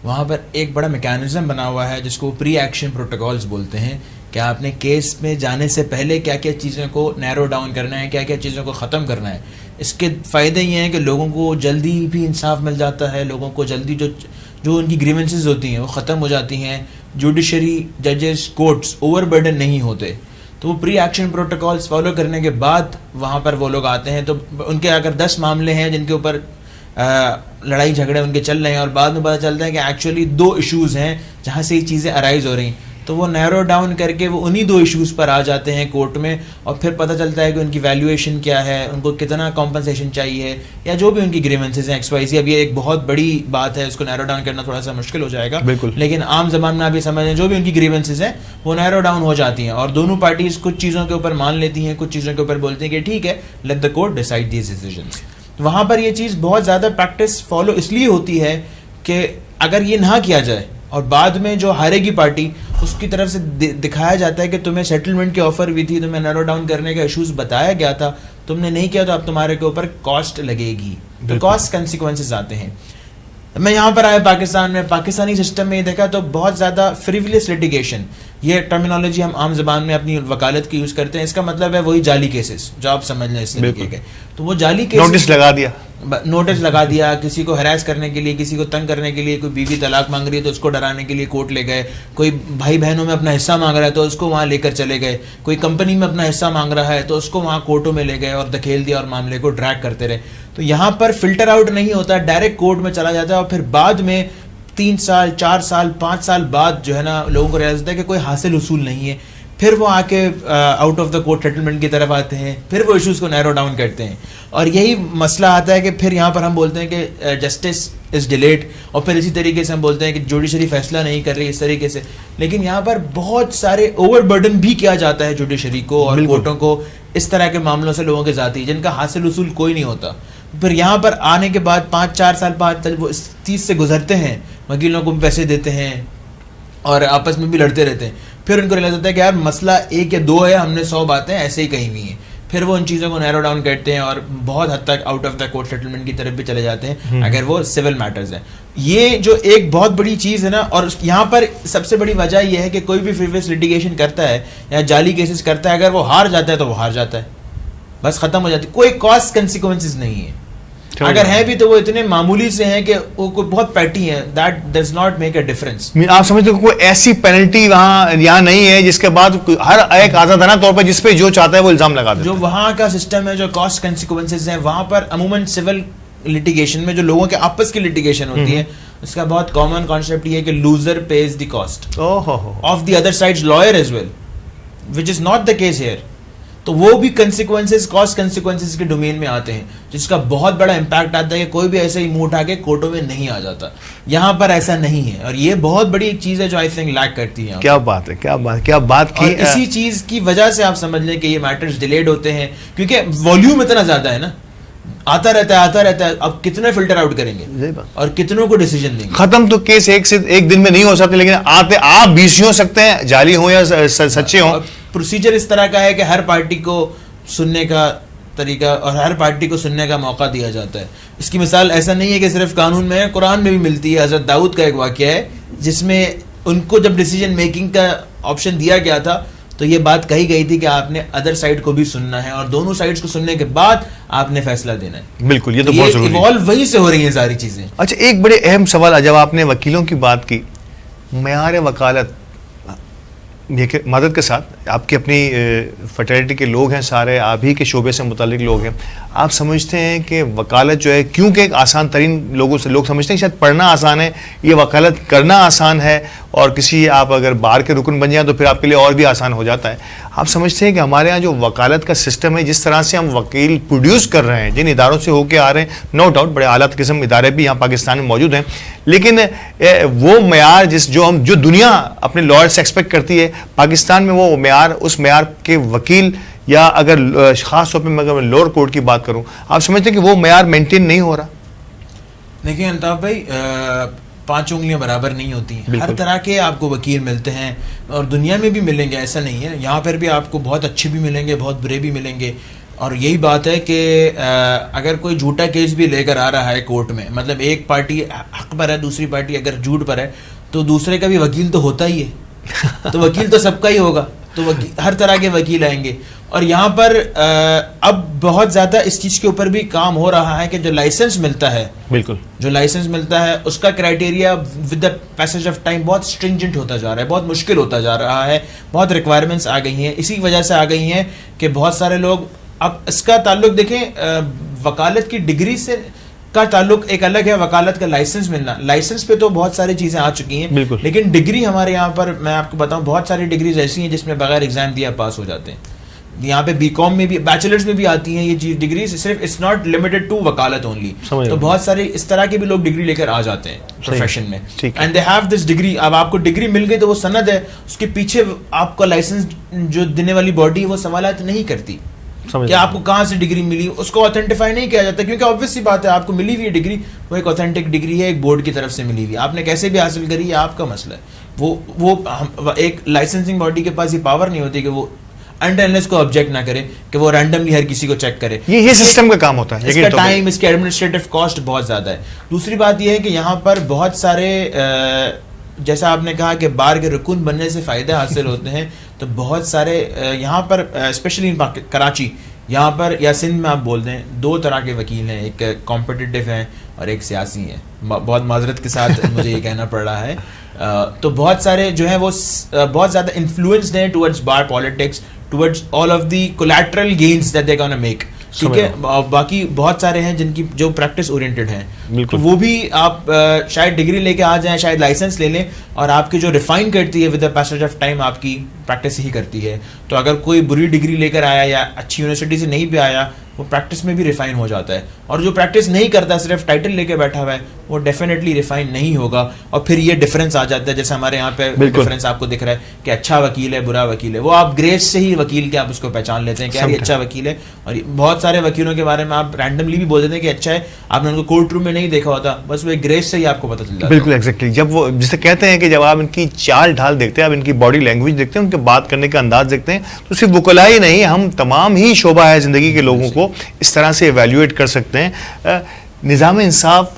وہاں پر ایک بڑا میکینزم بنا ہوا ہے جس کو پری ایکشن پروٹوکولز بولتے ہیں, کہ آپ نے کیس میں جانے سے پہلے کیا کیا چیزوں کو نیرو ڈاؤن کرنا ہے, کیا کیا چیزوں کو ختم کرنا ہے. اس کے فائدے یہ ہیں کہ لوگوں کو جلدی بھی انصاف مل جاتا ہے, لوگوں کو جلدی جو ان کی گریونسز ہوتی ہیں وہ ختم ہو جاتی ہیں, جوڈیشری, ججز, کورٹس اوور برڈن نہیں ہوتے. تو وہ پری ایکشن پروٹوکولز فالو کرنے کے بعد وہاں پر وہ لوگ آتے ہیں, تو ان کے اگر 10 معاملے ہیں جن کے اوپر لڑائی جھگڑے ان کے چل رہے ہیں, اور بعد میں پتہ چلتا ہے کہ ایکچولی 2 ایشوز ہیں جہاں سے یہ چیزیں ارائز ہو رہی ہیں, تو وہ نیرو ڈاؤن کر کے وہ انہی 2 ایشوز پر آ جاتے ہیں کورٹ میں, اور پھر پتہ چلتا ہے کہ ان کی ویلیویشن کیا ہے, ان کو کتنا کمپنسیشن چاہیے, یا جو بھی ان کی گریونسز ہیں XYZ. اب یہ ایک بہت بڑی بات ہے, اس کو نیرو ڈاؤن کرنا تھوڑا سا مشکل ہو جائے گا, بالکل, لیکن عام زبان میں آپ یہ سمجھیں جو بھی ان کی گریونسز ہیں وہ نیرو ڈاؤن ہو جاتی ہیں, اور دونوں پارٹیز کچھ چیزوں کے اوپر مان لیتی ہیں, کچھ چیزوں کے اوپر بولتی ہیں کہ ٹھیک ہے, let the court decide these decisions. وہاں پر یہ چیز بہت زیادہ پریکٹس فالو اس لیے ہوتی ہے کہ اگر یہ نہ کیا جائے اور بعد میں جو ہارے گی پارٹی اس کی طرف سے دکھایا جاتا ہے کہ تمہیں سیٹلمنٹ کی آفر بھی تھی, تمہیں نیرو ڈاؤن کرنے کا ایشوز بتایا گیا تھا, تم نے نہیں کیا, تو اب تمہارے کے اوپر کاسٹ لگے گی, تو کاسٹ کنسیکوینسز آتے ہیں. میں یہاں پر آیا پاکستان میں, پاکستانی سسٹم میں یہ دیکھا تو بہت زیادہ فریولس لیٹیگیشن, یہ ٹرمینالوجی ہم عام زبان میں اپنی وکالت کی یوز کرتے ہیں, اس کا مطلب ہے وہی جالی کیسز جو آپ سمجھ لیں اس طریقے کے. تو وہ جعلی کیسز, نوٹس لگا دیا کسی کو ہراس کرنے کے لیے, کسی کو تنگ کرنے کے لیے, کوئی بیوی طلاق مانگ رہی ہے تو اس کو ڈرانے کے لیے کورٹ لے گئے, کوئی بھائی بہنوں میں اپنا حصہ مانگ رہا ہے تو اس کو وہاں لے کر چلے گئے, کوئی کمپنی میں اپنا حصہ مانگ رہا ہے تو اس کو وہاں کورٹوں میں لے گئے اور دھکیل دیا اور معاملے کو ڈریگ کرتے رہے. تو یہاں پر فلٹر آؤٹ نہیں ہوتا, ڈائریکٹ کورٹ میں چلا جاتا ہے, اور پھر بعد میں 3 سال 4 سال 5 سال بعد جو ہے نا لوگوں کو ریئلائز ہوتا ہے کہ کوئی حاصل حصول نہیں ہے, پھر وہ آ کے out of the court settlement کی طرف آتے ہیں, پھر وہ ایشوز کو نیرو ڈاؤن کرتے ہیں. اور یہی مسئلہ آتا ہے کہ پھر یہاں پر ہم بولتے ہیں کہ جسٹس از ڈیلیڈ, اور پھر اسی طریقے سے ہم بولتے ہیں کہ جوڈیشری فیصلہ نہیں کر رہی اس طریقے سے. لیکن یہاں پر بہت سارے اوور برڈن بھی کیا جاتا ہے جوڈیشری کو اور کورٹوں کو اس طرح کے معاملوں سے, لوگوں کے ذاتی جن کا حاصل حصول کوئی نہیں ہوتا. پھر یہاں پر آنے کے بعد 5-4 سال 5 سال وہ اس چیز سے گزرتے ہیں, وکیلوں کو بھی پیسے دیتے ہیں اور آپس میں بھی لڑتے رہتے ہیں. پھر ان کو ریئلائز ہوتا ہے کہ یار مسئلہ 1 یا 2 ہے, ہم نے 100 باتیں ایسے ہی کہی ہوئی ہیں. پھر وہ ان چیزوں کو نیرو ڈاؤن کرتے ہیں اور بہت حد تک out of the court settlement کی طرف بھی چلے جاتے ہیں اگر وہ سول میٹرز ہیں. یہ جو ایک بہت بڑی چیز ہے نا, اور یہاں پر سب سے بڑی وجہ یہ ہے کہ کوئی بھی فریولس لیٹیگیشن کرتا ہے یا جعلی کیسز کرتا ہے, اگر وہ ہار جاتا ہے تو وہ ہار جاتا ہے, بس ختم ہو جاتی, کوئی کاسٹ کنسیکوینسز نہیں ہے. اگر ہیں بھی تو وہ اتنے معمولی سے ہیں کہ وہ کوئی بہت پیٹی ہیں, that does not make a difference. آپ سمجھتے ہو کوئی ایسی پینلٹی وہاں یہاں نہیں ہے جس کے بعد ہر ایک آزادانہ طور پر جس پہ جو چاہتا ہے وہ الزام لگا دیتا ہے؟ جو وہاں کا سسٹم ہے, جو کاسٹ کنسیکوینسز ہیں وہاں پر عموماً سول لٹیگیشن میں جو لوگوں کے آپس کی لٹیگیشن ہوتی ہے, اس کا بہت کامن کانسیپٹ یہ ہے کہ loser pays the cost of the other side lawyer as well, which is not the case here. تو وہ بھی کنسیکوینسز کاسٹ کنسیکوینسز کے ڈومین میں آتے ہیں, جس کا بہت بڑا امپیکٹ آتا ہے کہ کوئی بھی ایسے ہی منہ اٹھا کے کورٹوں میں نہیں آ جاتا. یہاں پر ایسا نہیں ہے, اور یہ بہت بڑی ایک چیز ہے جو آئی تھنک لیک کرتی ہے. کیا بات ہے, کیا بات کی. اور اسی چیز کی وجہ سے آپ سمجھ لیں کہ یہ میٹرز ڈیلیڈ ہوتے ہیں, کیونکہ والیوم اتنا زیادہ ہے نا, آتا رہتا ہے. اب کتنے فلٹر آؤٹ کریں گے اور کتنوں کو ڈیسیجن دیں گے. ختم تو کیس ایک دن میں نہیں ہو سکتے, لیکن آتے آپ 20 ہو سکتے ہیں, جعلی ہوں یا سچے ہوں. پروسیجر اس طرح کا ہے کہ ہر پارٹی کو سننے کا طریقہ اور ہر پارٹی کو سننے کا موقع دیا جاتا ہے. اس کی مثال ایسا نہیں ہے کہ صرف قانون میں ہے, قرآن میں بھی ملتی ہے. حضرت داؤد کا ایک واقعہ ہے جس میں ان کو جب ڈیسیجن میکنگ کا آپشن دیا گیا تھا تو یہ بات کہی گئی تھی کہ آپ نے ادر سائڈ کو بھی سننا ہے اور دونوں سائڈز کو سننے کے بعد آپ نے فیصلہ دینا ہے. بالکل, یہ تو بہت ضروری ہے. ایوالو وہیں سے ہو رہی ہیں ساری چیزیں. اچھا, ایک بڑے اہم سوال, جب آپ نے وکیلوں کی بات کی, معیار وکالت, مدد کے ساتھ آپ کی اپنی فٹرنیٹی کے لوگ ہیں سارے, آپ ہی کے شعبے سے متعلق لوگ ہیں, آپ سمجھتے ہیں کہ وکالت جو ہے, کیونکہ ایک آسان ترین لوگوں سے لوگ سمجھتے ہیں شاید پڑھنا آسان ہے, یہ وکالت کرنا آسان ہے, اور کسی آپ اگر بار کے رکن بن جائیں تو پھر آپ کے لیے اور بھی آسان ہو جاتا ہے. آپ سمجھتے ہیں کہ ہمارے یہاں جو وکالت کا سسٹم ہے, جس طرح سے ہم وکیل پروڈیوس کر رہے ہیں, جن اداروں سے ہو کے آ رہے ہیں, نو ڈاؤٹ بڑے اعلیٰ قسم ادارے بھی یہاں پاکستان میں موجود ہیں, لیکن وہ معیار جو دنیا اپنے لائر سے ایکسپیکٹ کرتی ہے, پاکستان میں وہ معیار, اس معیار کے وکیل, یا اگر خاص طور پہ میں اگر لوور کورٹ کی بات کروں, آپ سمجھتے ہیں کہ وہ معیار مینٹین نہیں ہو رہا؟ دیکھیں الطاف بھائی, 5 انگلیاں برابر نہیں ہوتی ہیں. ہر طرح کے آپ کو وکیل ملتے ہیں, اور دنیا میں بھی ملیں گے, ایسا نہیں ہے. یہاں پر بھی آپ کو بہت اچھے بھی ملیں گے, بہت برے بھی ملیں گے. اور یہی بات ہے کہ اگر کوئی جھوٹا کیس بھی لے کر آ رہا ہے کورٹ میں, مطلب ایک پارٹی حق پر ہے, دوسری پارٹی اگر جھوٹ پر ہے, تو دوسرے کا بھی وکیل تو ہوتا ہی ہے, تو وکیل تو سب کا ہی ہوگا. تو ہر طرح کے وکیل آئیں گے. اور یہاں پر اب بہت زیادہ اس چیز کے اوپر بھی کام ہو رہا ہے کہ جو لائسنس ملتا ہے, بالکل جو لائسنس ملتا ہے, اس کا criteria with the passage of time بہت اسٹرنجنٹ ہوتا جا رہا ہے, بہت مشکل ہوتا جا رہا ہے. بہت ریکوائرمنٹس آ گئی ہیں, اسی وجہ سے آ گئی ہیں کہ بہت سارے لوگ, اب اس کا تعلق دیکھیں وکالت کی ڈگری سے کا تعلق ایک الگ ہے, وکالت کا لائسنس ملنا, لائسنس پہ تو بہت ساری چیزیں آ چکی ہیں, لیکن ڈگری ہمارے یہاں پر, میں آپ کو بتاؤں, بہت ساری ڈگریز ایسی ہیں جس میں بغیر ایگزام دیا پاس ہو جاتے ہیں. یہاں پہ بی کام میں بھی, بیچلرز میں بھی آتی ہیں یہ ڈگریز, صرف اٹس ناٹ لمیٹڈ ٹو وکالت اونلی. تو بہت سارے اس طرح کے بھی لوگ ڈگری لے کر آ جاتے ہیں پروفیشن میں, and they have this degree. اب آپ کو ڈگری مل گئی تو وہ سند ہے, اس کے پیچھے آپ کا لائسنس جو دینے والی باڈی ہے وہ سوالات نہیں کرتی کہ آپ کو کہاں سے ڈگری ملی, اس کو اوتھینٹیفائی نہیں کیا جاتا, کیونکہ آبویس سی بات ہے, آپ کو ملی ہوئی ڈگری وہ ایک اوتھینٹک ڈگری ہے, ایک بورڈ کی طرف سے ملی ہوئی, آپ نے کیسے بھی حاصل کری ہے آپ کا مسئلہ ہے. وہ ایک لائسنسنگ باڈی کے پاس یہ پاور نہیں ہوتی کہ وہ انڈرنس کو آبجیکٹ نہ کرے, کہ وہ رینڈملی ہر کسی کو چیک کرے. یہ سسٹم کا کام ہوتا ہے, اس کا ٹائم, اس کے ایڈمنسٹریٹو کاسٹ بہت زیادہ ہے. دوسری بات یہ ہے کہ یہاں پر بہت سارے, جیسا آپ نے کہا کہ بار کے رکن بننے سے فائدے حاصل ہوتے ہیں, تو بہت سارے یہاں پر اسپیشلی ان کراچی, یہاں پر یا سندھ میں آپ بول دیں, 2 طرح کے وکیل ہیں, ایک کمپٹیٹیو ہیں اور ایک سیاسی ہیں. بہت معذرت کے ساتھ مجھے یہ کہنا پڑ رہا ہے. تو بہت سارے جو ہیں وہ بہت زیادہ انفلوئنسڈ ہیں towards bar politics, towards all of the collateral gains that they gonna make. ٹھیک ہے, باقی بہت سارے ہیں جن کی جو پریکٹس اورینٹڈ ہیں, تو وہ بھی آپ شاید ڈگری لے کے آ جائیں, شاید لائسنس لے لیں, اور آپ کی جو ریفائن کرتی ہے with the passage of time آپ کی پریکٹس ہی کرتی ہے. تو اگر کوئی بری ڈگری لے کر آیا یا اچھی یونیورسٹی سے نہیں بھی آیا, وہ پریکٹس میں بھی ریفائن ہو جاتا ہے. اور جو پریکٹس نہیں کرتا, صرف ٹائٹل لے کے بیٹھا ہوا ہے, وہ ڈیفینیٹلی ریفائن نہیں ہوگا. اور پھر یہ ڈفرینس آ جاتا ہے, جیسے ہمارے یہاں پہ ڈفرینس آپ کو دکھ رہا ہے کہ اچھا وکیل ہے, برا وکیل ہے, وہ آپ گریس سے ہی وکیل کے آپ اس کو پہچان لیتے ہیں کہ یہ اچھا وکیل ہے. اور بہت سارے وکیلوں کے بارے میں آپ رینڈملی بھی بول دیتے ہیں کہ اچھا ہے, آپ نے ان کو کورٹ روم میں نہیں دیکھا ہوتا, بس وہ گریس سے ہی آپ کو پتہ چل جاتا ہے. بالکل ایگزیکٹلی. جب وہ جسے کہتے ہیں کہ جب آپ ان کی چال ڈھال دیکھتے ہیں, آپ ان کی باڈی لینگویج دیکھتے ہیں, ان کے بات کرنے کا انداز دیکھتے ہیں, تو صرف وکلاء ہی نہیں, ہم تمام ہی شعبہ ہے زندگی کے لوگوں کو اس طرح سے ایویلیویٹ کر سکتے ہیں. نظام انصاف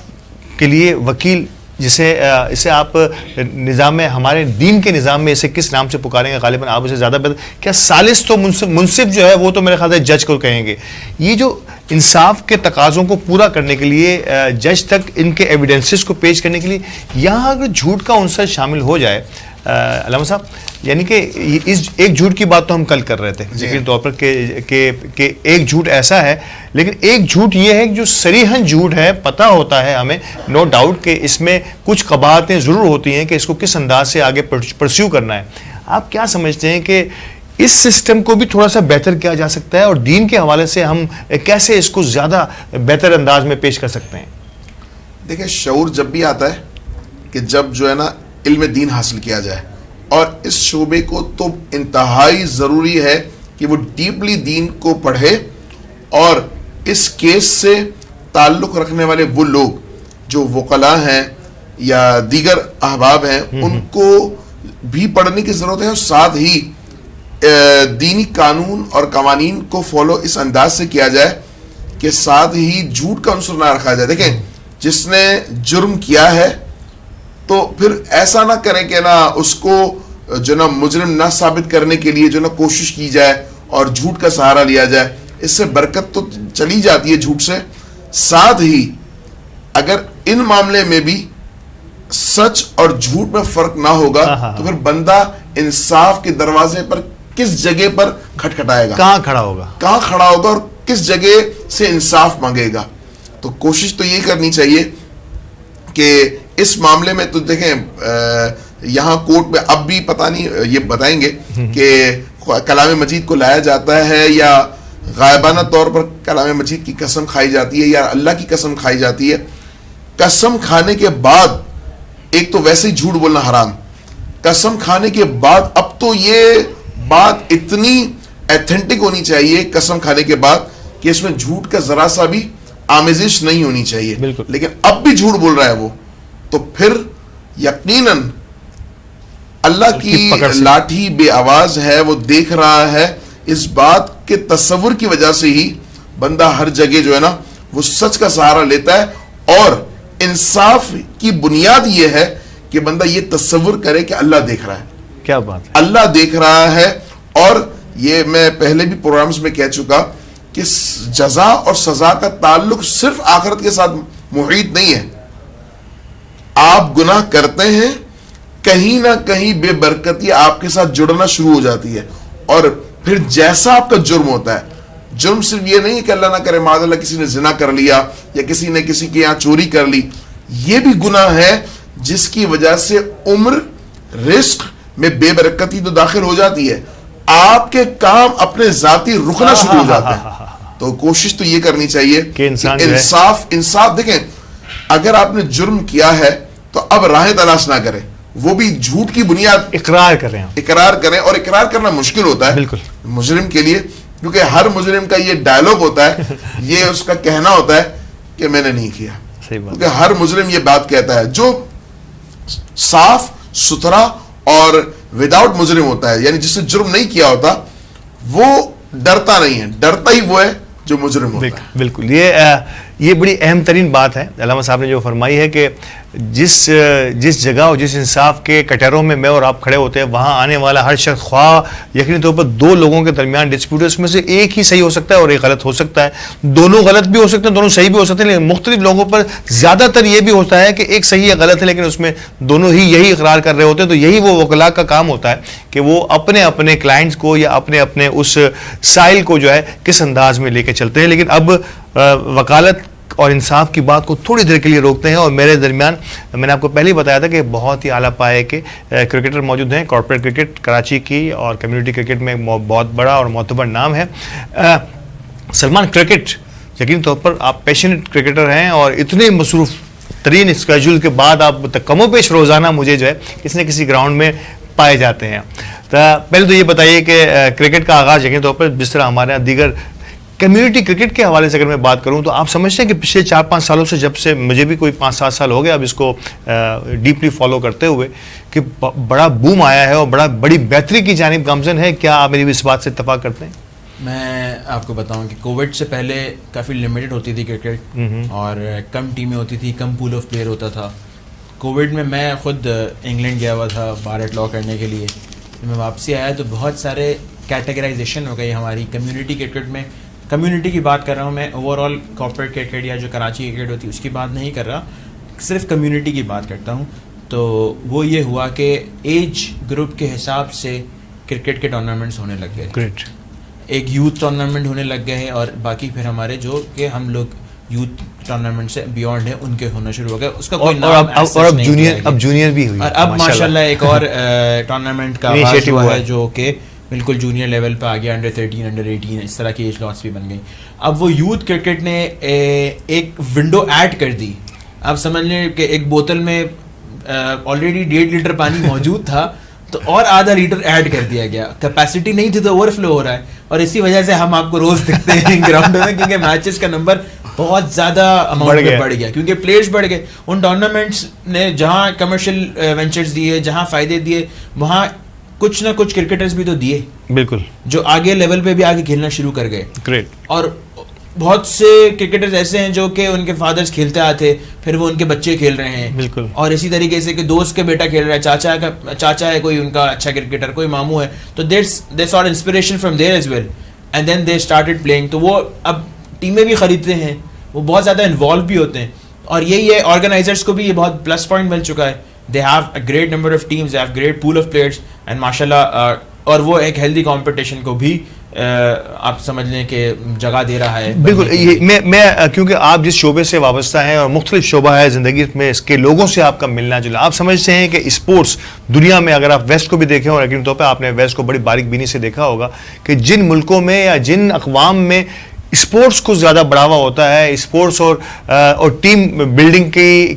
کے لیے وکیل, اسے آپ نظام, ہمارے دین کے نظام میں اسے کس نام سے پکاریں گے؟ غالباً آپ اسے زیادہ بہتر, کیا ثالث تو منصف جو ہے وہ تو میرے خیال سے جج کو کہیں گے. یہ جو انصاف کے تقاضوں کو پورا کرنے کے لیے, جج تک ان کے ایویڈنسز کو پیش کرنے کے لیے, یہاں اگر جھوٹ کا عنصر شامل ہو جائے, علامہ صاحب, یعنی کہ اس ایک جھوٹ کی بات تو ہم کل کر رہے تھے ذکری طور پر کہ ایک جھوٹ ایسا ہے, لیکن ایک جھوٹ یہ ہے کہ جو صریحاً جھوٹ ہے, پتہ ہوتا ہے ہمیں نو ڈاؤٹ کہ اس میں کچھ قباحتیں ضرور ہوتی ہیں کہ اس کو کس انداز سے آگے پرسیو کرنا ہے. آپ کیا سمجھتے ہیں کہ اس سسٹم کو بھی تھوڑا سا بہتر کیا جا سکتا ہے, اور دین کے حوالے سے ہم کیسے اس کو زیادہ بہتر انداز میں پیش کر سکتے ہیں؟ دیکھیں, شعور جب بھی آتا ہے کہ جب جو ہے نا علم دین حاصل کیا جائے, اور اس شعبے کو تو انتہائی ضروری ہے کہ وہ ڈیپلی دین کو پڑھے, اور اس کیس سے تعلق رکھنے والے وہ لوگ جو وکلاء ہیں یا دیگر احباب ہیں, ان کو بھی پڑھنے کی ضرورت ہے, اور ساتھ ہی دینی قانون اور قوانین کو فالو اس انداز سے کیا جائے کہ ساتھ ہی جھوٹ کا عنصر نہ رکھا جائے. دیکھیں, جس نے جرم کیا ہے تو پھر ایسا نہ کریں کہ نا اس کو جو نا مجرم نہ ثابت کرنے کے لیے جو نا کوشش کی جائے اور جھوٹ کا سہارا لیا جائے, اس سے برکت تو چلی جاتی ہے جھوٹ سے. ساتھ ہی اگر ان معاملے میں بھی سچ اور جھوٹ میں فرق نہ ہوگا تو پھر بندہ انصاف کے دروازے پر کس جگہ پر کھٹکھٹائے گا, کہاں کھڑا ہوگا اور کس جگہ سے انصاف مانگے گا. تو کوشش تو یہ کرنی چاہیے کہ اس معاملے میں تو دیکھیں یہاں کورٹ میں اب بھی پتہ نہیں یہ بتائیں گے کہ کلام مجید کو لایا جاتا ہے یا غائبانہ طور پر کلام مجید کی قسم کھائی جاتی ہے یا اللہ کی قسم کھائی جاتی ہے. قسم کھانے کے بعد ایک تو ویسے ہی جھوٹ بولنا حرام, قسم کھانے کے بعد اب تو یہ بات اتنی ایتھنٹک ہونی چاہیے قسم کھانے کے بعد کہ اس میں جھوٹ کا ذرا سا بھی آمیزش نہیں ہونی چاہیے. لیکن اب بھی جھوٹ بول رہا ہے وہ, تو پھر یقیناً اللہ کی لاٹھی بے آواز ہے, وہ دیکھ رہا ہے. اس بات کے تصور کی وجہ سے ہی بندہ ہر جگہ جو ہے نا وہ سچ کا سہارا لیتا ہے, اور انصاف کی بنیاد یہ ہے کہ بندہ یہ تصور کرے کہ اللہ دیکھ رہا ہے. کیا بات ہے, اللہ دیکھ رہا ہے. اور یہ میں پہلے بھی پروگرامز میں کہہ چکا کہ جزا اور سزا کا تعلق صرف آخرت کے ساتھ محیط نہیں ہے. آپ گناہ کرتے ہیں, کہیں نہ کہیں بے برکتی آپ کے ساتھ جڑنا شروع ہو جاتی ہے, اور پھر جیسا آپ کا جرم ہوتا ہے, جرم صرف یہ نہیں ہے کہ اللہ نہ کرے معاذ اللہ کسی نے زنا کر لیا یا کسی نے کسی کے یہاں چوری کر لی, یہ بھی گناہ ہے جس کی وجہ سے عمر رزق میں بے برکتی تو داخل ہو جاتی ہے, آپ کے کام اپنے ذاتی رکنا شروع ہو جاتے ہیں. تو کوشش تو یہ کرنی چاہیے کہ انصاف دیکھیں, اگر آپ نے جرم کیا ہے تو اب راہ تلاش نہ کریں, وہ بھی جھوٹ کی بنیاد اقرار کریں, اور اقرار کرنا مشکل ہوتا ہے بالکل مجرم کے لیے, کیونکہ ہر مجرم کا یہ ڈائلوگ ہوتا ہے, یہ اس کا کہنا ہوتا ہے کہ میں نے نہیں کیا, کیونکہ ہر مجرم یہ بات کہتا ہے. جو صاف ستھرا اور وداؤٹ مجرم ہوتا ہے, یعنی جس نے جرم نہیں کیا ہوتا, وہ ڈرتا نہیں ہے, ڈرتا ہی وہ ہے جو مجرم ہوتا ہے. بالکل یہ بڑی اہم ترین بات ہے علامہ صاحب نے جو فرمائی ہے کہ جس جگہ اور جس انصاف کے کٹہروں میں میں اور آپ کھڑے ہوتے ہیں, وہاں آنے والا ہر شخص خواہ یقینی طور پر دو لوگوں کے درمیان ڈسپیوٹ ہے, اس میں سے ایک ہی صحیح ہو سکتا ہے اور ایک غلط ہو سکتا ہے, دونوں غلط بھی ہو سکتے ہیں, دونوں صحیح بھی ہو سکتے ہیں, لیکن مختلف لوگوں پر زیادہ تر یہ بھی ہوتا ہے کہ ایک صحیح ہے غلط ہے, لیکن اس میں دونوں ہی یہی اقرار کر رہے ہوتے ہیں. تو یہی وہ وکلاء کا کام ہوتا ہے کہ وہ اپنے اپنے کلائنٹس کو یا اپنے اس سائل کو جو ہے کس انداز میں لے کے چلتے ہیں. لیکن اب وکالت اور انصاف کی بات کو تھوڑی دیر کے لیے روکتے ہیں, اور میرے درمیان میں نے آپ کو پہلے ہی بتایا تھا کہ بہت ہی اعلیٰ پائے کے کرکٹر موجود ہیں. کارپوریٹ کرکٹ کراچی کی اور کمیونٹی کرکٹ میں بہت بڑا اور معتبر نام ہے سلمان کرکٹ. یقینی طور پر آپ پیشنٹ کرکٹر ہیں اور اتنے مصروف ترین اسکیجول کے بعد آپ کم و بیش روزانہ مجھے جو ہے کسی نہ کسی گراؤنڈ میں پائے جاتے ہیں. تو پہلے تو یہ بتائیے کہ کرکٹ کا آغاز یقینی طور پر جس طرح ہمارے یہاں دیگر کمیونٹی کرکٹ کے حوالے سے اگر میں بات کروں تو آپ سمجھتے ہیں کہ پچھلے 4-5 سالوں سے, جب سے مجھے بھی کوئی 5-7 سال ہو گیا اب اس کو ڈیپلی فالو کرتے ہوئے, کہ بڑا بوم آیا ہے اور بڑی بہتری کی جانب گامزن ہے. کیا آپ میری اس بات سے اتفاق کرتے ہیں؟ میں آپ کو بتاؤں کہ کووڈ سے پہلے کافی لمیٹڈ ہوتی تھی کرکٹ, اور کم ٹیمیں ہوتی تھی, کم پول آف پلیئر ہوتا تھا. کووڈ میں خود انگلینڈ گیا ہوا تھا بارٹ لاء کرنے کے لیے. میں واپسی آیا تو بہت سارے کیٹیگرائزیشن ہو گئی ہماری کمیونٹی کرکٹ میں. کمیونٹی کی بات کر رہا ہوں میں, اوور آل کارپوریٹ کرکٹ یا جو کراچی کرکٹ ہوتی ہے اس کی بات نہیں کر رہا, صرف کمیونٹی کی بات کرتا ہوں. تو وہ یہ ہوا کہ ایج گروپ کے حساب سے کرکٹ کے ٹورنامنٹس ہونے لگ گئے. گریٹ. ایک یوتھ ٹورنامنٹ ہونے لگ گئے ہیں, اور باقی پھر ہمارے جو کہ ہم لوگ یوتھ ٹورنامنٹ سے بیونڈ ہیں ان کے ہونا شروع ہو گئے. اس کا کوئی نام اور اب جونیئر بھی ہوئی, اور اب ماشاءاللہ ایک اور ٹورنامنٹ کا آغاز ہوا ہے جو کہ بالکل جونیئر لیول پہ آ گیا, انڈر 13 انڈر 18 اس طرح کی ایج لاٹس بھی بن گئی. اب وہ یوتھ کرکٹ نے ایک ونڈو ایڈ کر دی. آپ سمجھ لیں کہ ایک بوتل میں آلریڈی 1.5 لیٹر پانی موجود تھا تو اور آدھا لیٹر ایڈ کر دیا گیا. کیپیسٹی نہیں تھی تو اوور فلو ہو رہا ہے, اور اسی وجہ سے ہم آپ کو روز دکھتے ہیں گراؤنڈ میں, کیونکہ میچز کا نمبر بہت زیادہ اماؤنٹ میں بڑھ گیا, کیونکہ پلیئرز بڑھ گئے. ان ٹورنامنٹس نے جہاں کمرشل وینچرز دیے, جہاں فائدے دیے, وہاں کچھ نہ کچھ کرکٹرز بھی تو دیے, بالکل, جو آگے لیول پہ بھی آگے کھیلنا شروع کر گئے. گریٹ. اور بہت سے کرکٹرز ایسے ہیں جو کہ ان کے فادرز کھیلتے آتے پھر وہ ان کے بچے کھیل رہے ہیں, بالکل, اور اسی طریقے سے کہ دوست کے بیٹا کھیل رہا ہے, چاچا ہے کوئی ان کا اچھا کرکٹر, کوئی ماموں ہے, تو they sought inspiration from there as well and then they started playing. تو وہ اب ٹیمیں بھی خریدتے ہیں, وہ بہت زیادہ انوالو بھی ہوتے ہیں, اور یہی ہے آرگنائزرس کو بھی یہ بہت پلس پوائنٹ مل چکا ہے. they have a great number of teams, they have great pool of players and ماشاءاللہ اور وہ ایک ہیلدی کمپٹیشن کو بھی آپ سمجھ لیں کہ جگہ دے رہا ہے. بالکل, میں کیونکہ آپ جس شعبے سے وابستہ ہیں اور مختلف شعبہ ہے زندگی میں, اس کے لوگوں سے آپ کا ملنا جلنا, آپ سمجھتے ہیں کہ اسپورٹس دنیا میں اگر آپ ویسٹ کو بھی دیکھیں, اور یقینی طور پہ آپ نے ویسٹ کو بڑی باریک بینی سے دیکھا ہوگا کہ جن ملکوں میں یا جن اقوام میں اسپورٹس کو زیادہ بڑھاوا ہوتا ہے, اسپورٹس اور ٹیم بلڈنگ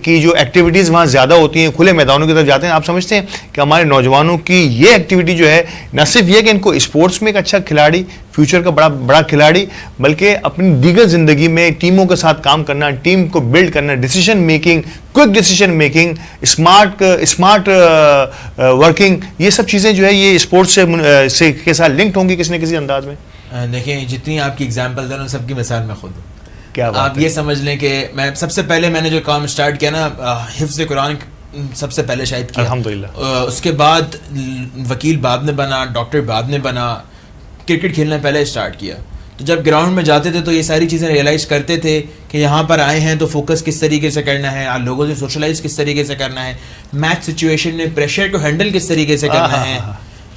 کی جو ایکٹیویٹیز وہاں زیادہ ہوتی ہیں, کھلے میدانوں کی طرف جاتے ہیں, آپ سمجھتے ہیں کہ ہمارے نوجوانوں کی یہ ایکٹیویٹی جو ہے نہ صرف یہ کہ ان کو اسپورٹس میں ایک اچھا کھلاڑی, فیوچر کا بڑا کھلاڑی, بلکہ اپنی دیگر زندگی میں ٹیموں کے ساتھ کام کرنا, ٹیم کو بلڈ کرنا, decision making, quick decision making, smart working, یہ سب چیزیں جو ہے یہ اسپورٹس سے کے ساتھ لنکڈ ہوں گی کسی نہ کسی انداز میں. دیکھیں جتنی آپ کی ایگزامپل ہیں سب کی مثال میں خود ہوں. کیا آپ یہ سمجھ لیں کہ میں سب سے پہلے میں نے جو کام اسٹارٹ کیا نا, حفظ قرآن سب سے پہلے شاید کیا, الحمدللہ. اس کے بعد وکیل بعد میں بنا, ڈاکٹر بعد میں بنا, کرکٹ کھیلنا پہلے اسٹارٹ کیا. تو جب گراؤنڈ میں جاتے تھے تو یہ ساری چیزیں ریئلائز کرتے تھے کہ یہاں پر آئے ہیں تو فوکس کس طریقے سے کرنا ہے, لوگوں سے سوشلائز کس طریقے سے کرنا ہے, میچ سچویشن میں پریشر کو ہینڈل کس طریقے سے کرنا ہے,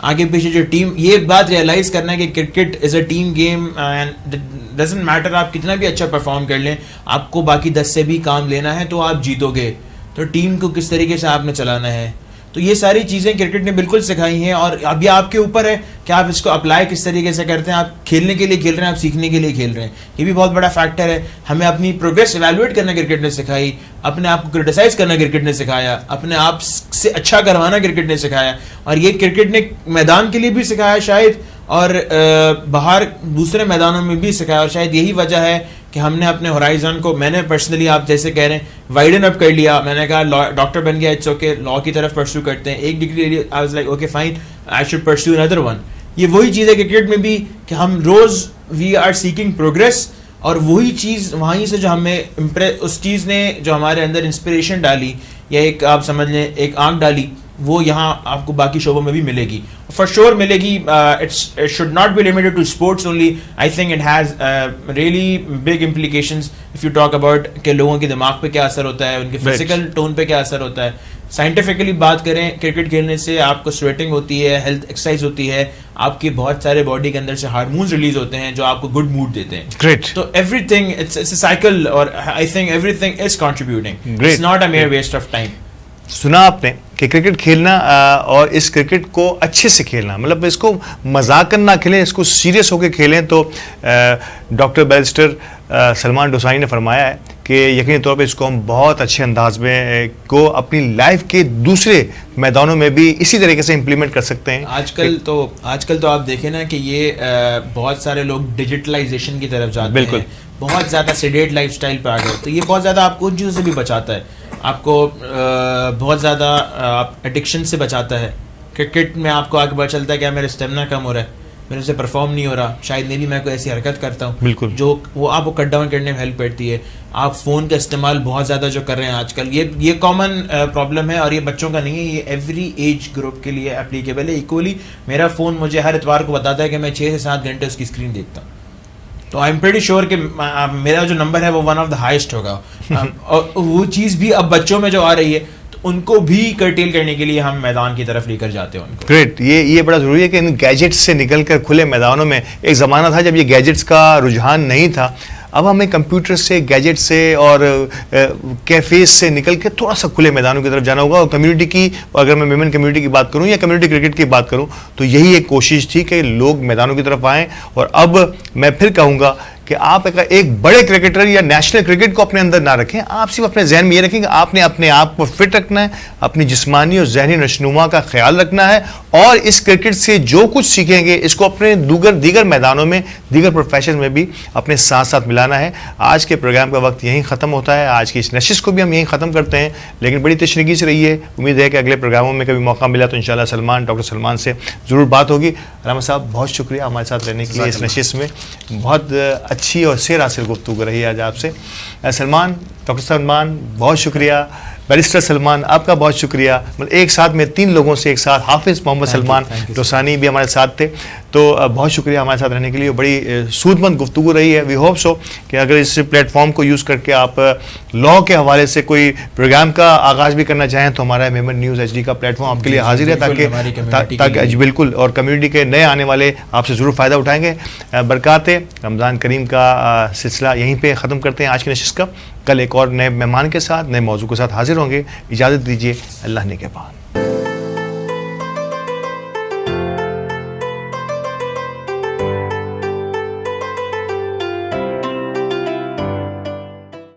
آگے پیچھے جو ٹیم, یہ بات ریئلائز کرنا ہے کہ cricket is a team game and doesn't matter آپ کتنا بھی اچھا پرفارم کر لیں, آپ کو باقی 10 سے بھی کام لینا ہے تو آپ جیتو گے. تو ٹیم کو کس طریقے سے آپ نے چلانا ہے, تو یہ ساری چیزیں کرکٹ نے بالکل سکھائی ہیں, اور اب یہ آپ کے اوپر ہے کہ آپ اس کو اپلائی کس طریقے سے کرتے ہیں. آپ کھیلنے کے لیے کھیل رہے ہیں, آپ سیکھنے کے لیے کھیل رہے ہیں, یہ بھی بہت بڑا فیکٹر ہے. ہمیں اپنی پروگریس ایویلویٹ کرنا کرکٹ نے سکھائی, اپنے آپ کو کرٹیسائز کرنا کرکٹ نے سکھایا, اپنے آپ سے اچھا کروانا کرکٹ نے سکھایا, اور یہ کرکٹ نے میدان کے لیے بھی سکھایا شاید, اور باہر دوسرے میدانوں میں بھی سکھایا. اور شاید یہی وجہ ہے کہ ہم نے اپنے ہورائزن کو, میں نے پرسنلی آپ جیسے کہہ رہے ہیں وائڈن اپ کر لیا. میں نے کہا ڈاکٹر بن گیا, اٹس اوکے, لا کی طرف پرسو کرتے ہیں, ایک ڈگری لے لی, I was like okay fine, I should pursue اندر ون. یہ وہی چیز ہے کرکٹ میں بھی کہ ہم روز وی آر سیکنگ پروگریس, اور وہی چیز وہیں سے جو ہمیں اس چیز نے جو ہمارے اندر انسپریشن ڈالی, یا ایک آپ سمجھ لیں ایک آنکھ ڈالی, وہ یہاں آپ کو باقی شعبوں میں بھی ملے گی, فار شیور ملے گی. It should not be limited to sports only. I think it has really big implications if you talk about کہ لوگوں کے دماغ پہ کیا اثر ہوتا ہے, ان کے فزیکل ٹون پہ کیا اثر ہوتا ہے. سائنٹیفکلی بات کریں, کرکٹ کھیلنے سے آپ کو سویٹنگ ہوتی ہے, ہیلتھ ایکسرسائز ہوتی ہے, آپ کے بہت سارے باڈی کے اندر سے ہارمونز ریلیز ہوتے ہیں جو آپ کو گڈ موڈ دیتے ہیں. گریٹ. تو everything it's a cycle, اور I think everything is contributing, it's not a mere waste of time. سنا آپ نے کہ کرکٹ کھیلنا اور اس کرکٹ کو اچھے سے کھیلنا, مطلب اس کو مذاق نہ کھیلیں, اس کو سیریس ہو کے کھیلیں. تو ڈاکٹر بیرسٹر سلمان ڈوسانی نے فرمایا ہے کہ یقینی طور پہ اس کو ہم بہت اچھے انداز میں کو اپنی لائف کے دوسرے میدانوں میں بھی اسی طریقے سے امپلیمنٹ کر سکتے ہیں. آج کل تو آپ دیکھیں نا کہ یہ بہت سارے لوگ ڈیجیٹلائزیشن کی طرف جاتے ہیں, بالکل بہت زیادہ سیڈیٹ لائف اسٹائل پہ آ گئے, تو یہ بہت زیادہ آپ کو ان چیزوں سے بھی بچاتا ہے, آپ کو بہت زیادہ ایڈکشن سے بچاتا ہے. کرکٹ میں آپ کو آگے پتہ چلتا ہے کہ میرا اسٹیمنا کم ہو رہا ہے, میرے سے پرفارم نہیں ہو رہا, شاید میں بھی میں کوئی ایسی حرکت کرتا ہوں, بالکل جو وہ آپ کو کٹ ڈاؤن کرنے میں ہیلپ کرتی ہے. آپ فون کا استعمال بہت زیادہ جو کر رہے ہیں آج کل, یہ کامن پرابلم ہے, اور یہ بچوں کا نہیں ہے, یہ ایوری ایج گروپ کے لیے اپلیکیبل ہے ایکولی. میرا فون مجھے ہر اتوار کو بتاتا ہے کہ میں 6 سے 7 گھنٹے اس کی اسکرین دیکھتا ہوں, تو آئی ایم پریٹی شیور کہ میرا جو نمبر ہے وہ ون آف دا ہائیسٹ ہوگا. اور وہ چیز بھی اب بچوں میں جو آ رہی ہے, تو ان کو بھی کرٹیل کرنے کے لیے ہم میدان کی طرف لے کر جاتے ہیں ان کو. گریٹ. یہ بڑا ضروری ہے کہ ان گیجٹس سے نکل کر کھلے میدانوں میں, ایک زمانہ تھا جب یہ گیجٹس کا رجحان نہیں تھا, اب ہمیں کمپیوٹر سے, گیجٹ سے اور کیفیز سے نکل کے تھوڑا سا کھلے میدانوں کی طرف جانا ہوگا. اور کمیونٹی کی, اگر میں ویمن کمیونٹی کی بات کروں یا کمیونٹی کرکٹ کی بات کروں, تو یہی ایک کوشش تھی کہ لوگ میدانوں کی طرف آئیں. اور اب میں پھر کہوں گا کہ آپ ایک بڑے کرکٹر یا نیشنل کرکٹ کو اپنے اندر نہ رکھیں, آپ صرف اپنے ذہن میں یہ رکھیں کہ آپ نے اپنے آپ کو فٹ رکھنا ہے, اپنی جسمانی اور ذہنی نشوونما کا خیال رکھنا ہے, اور اس کرکٹ سے جو کچھ سیکھیں گے اس کو اپنے دیگر میدانوں میں, دیگر پروفیشن میں بھی اپنے ساتھ ساتھ ملانا ہے. آج کے پروگرام کا وقت یہیں ختم ہوتا ہے, آج کی اس نشست کو بھی ہم یہیں ختم کرتے ہیں, لیکن بڑی تشنگی سے رہی ہے. امید ہے کہ اگلے پروگراموں میں کبھی موقع ملا تو انشاءاللہ ڈاکٹر سلمان سے ضرور بات ہوگی. علامہ صاحب بہت شکریہ ہمارے ساتھ رہنے کے لیے اس نشست میں, بہت اچھی اور سیر حاصل گفتگو رہی آج آپ سے. سلمان، ڈاکٹر سلمان بہت شکریہ. بیرسٹر سلمان آپ کا بہت شکریہ. مطلب ایک ساتھ میں 3 لوگوں سے ایک ساتھ، حافظ محمد سلمان ڈوسانی بھی ہمارے ساتھ تھے. تو بہت شکریہ ہمارے ساتھ رہنے کے لیے. بڑی سود مند گفتگو رہی ہے. وی ہوپ سو کہ اگر اس پلیٹ فارم کو یوز کر کے آپ لاء کے حوالے سے کوئی پروگرام کا آغاز بھی کرنا چاہیں تو ہمارا میمن نیوز ایچ ڈی کا پلیٹ فارم آپ کے لیے حاضر ہے، تاکہ جی بالکل، اور کمیونٹی کے نئے آنے والے آپ سے ضرور فائدہ اٹھائیں گے. برکات رمضان کریم کا سلسلہ یہیں پہ ختم کرتے ہیں آج کی نشست کا. کل ایک اور نئے مہمان کے ساتھ، نئے موضوع کے ساتھ حاضر ہوں گے. اجازت دیجیے، اللہ نے کے پاس.